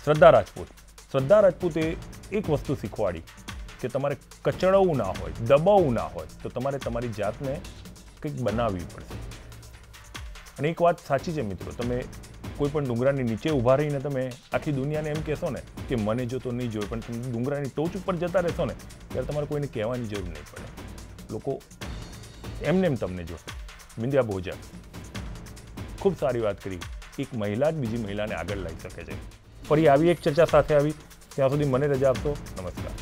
શ્રદ્ધા રાજપૂતે એક વસ્તુ શીખવાડી કે તમારે કચડવું ના હોય, દબાવવું ના હોય તો તમારે તમારી જાતને કંઈક બનાવવી પડશે. અને એક વાત સાચી છે મિત્રો, તમે કોઈ પણ ડુંગરાની નીચે ઊભા રહીને તમે આખી દુનિયાને એમ કહેશો ને કે મને જો તો નહીં જોયું, પણ તમે ડુંગરાની ટોચ ઉપર જતા રહેશો ને ત્યારે તમારે કોઈને કહેવાની જરૂર નહીં પડે. લોકો એમને એમ તમને જોશે. વિંધ્યા ભોજા, ખૂબ સારી વાત કરી. એક મહિલા જ બીજી મહિલાને આગળ લઈ શકે છે. ફરી આવી એક ચર્ચા સાથે આવી, ત્યાં સુધી મને રજા આપશો. નમસ્કાર.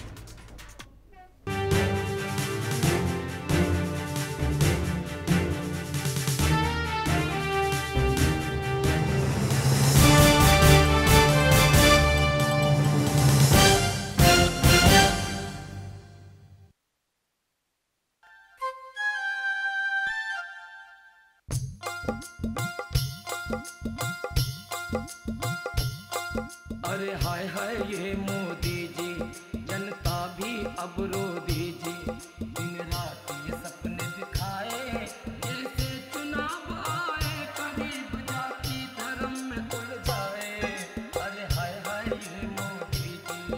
अरे हाय हाय ये मोदी जी, जनता भी अब रो दीजिए. दिन रात ये सपने दिखाए, जैसे चुनाव आए, करीब जाति धर्म में उलझाए. अरे हाय हाय ये मोदी जी.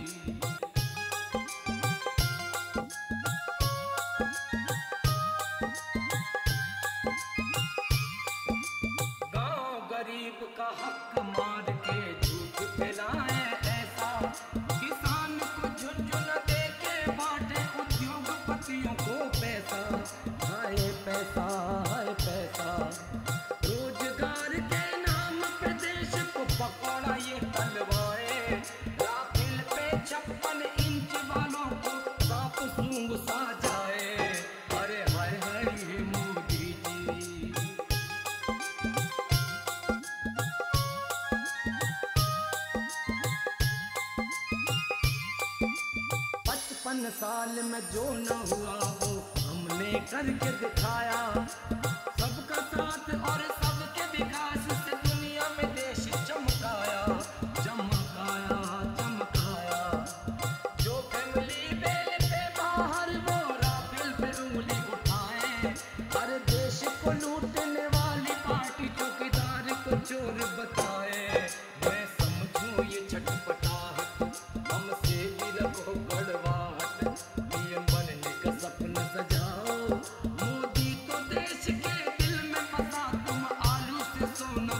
गांव गरीब का हक मार के झूठ फैलाए ऐसा, किसान को झुंझुन दे के बांटे उद्योगपतियों को पैसा. हाय पैसा, हाय पैसा. रोजगार के नाम पे देश को पकौड़ा ये तलवाए. राफेल पे 56 इंच वालों को सांप सूंघ सा जाए. अरे हाय हाय ये मोदी जी. 55 साल में जो न हुआ वो हमने करके दिखाया. सबका साथ और सबके विकास से दुनिया में देश चमकाया, चमकाया, चमकाया. जो फैमिली बेल पे बाहर वो राफेल पे उंगली उठाए. हर देश को लूटने वाली पार्टी चौकीदार को चोर बताए. मैं समझूं ये छटपटाहट, हमसे भी रखो गड़वाहट. पीएम बनने का सपना सजाओ, मोदी तो देश के दिल में बसा. तुम आलू से सोना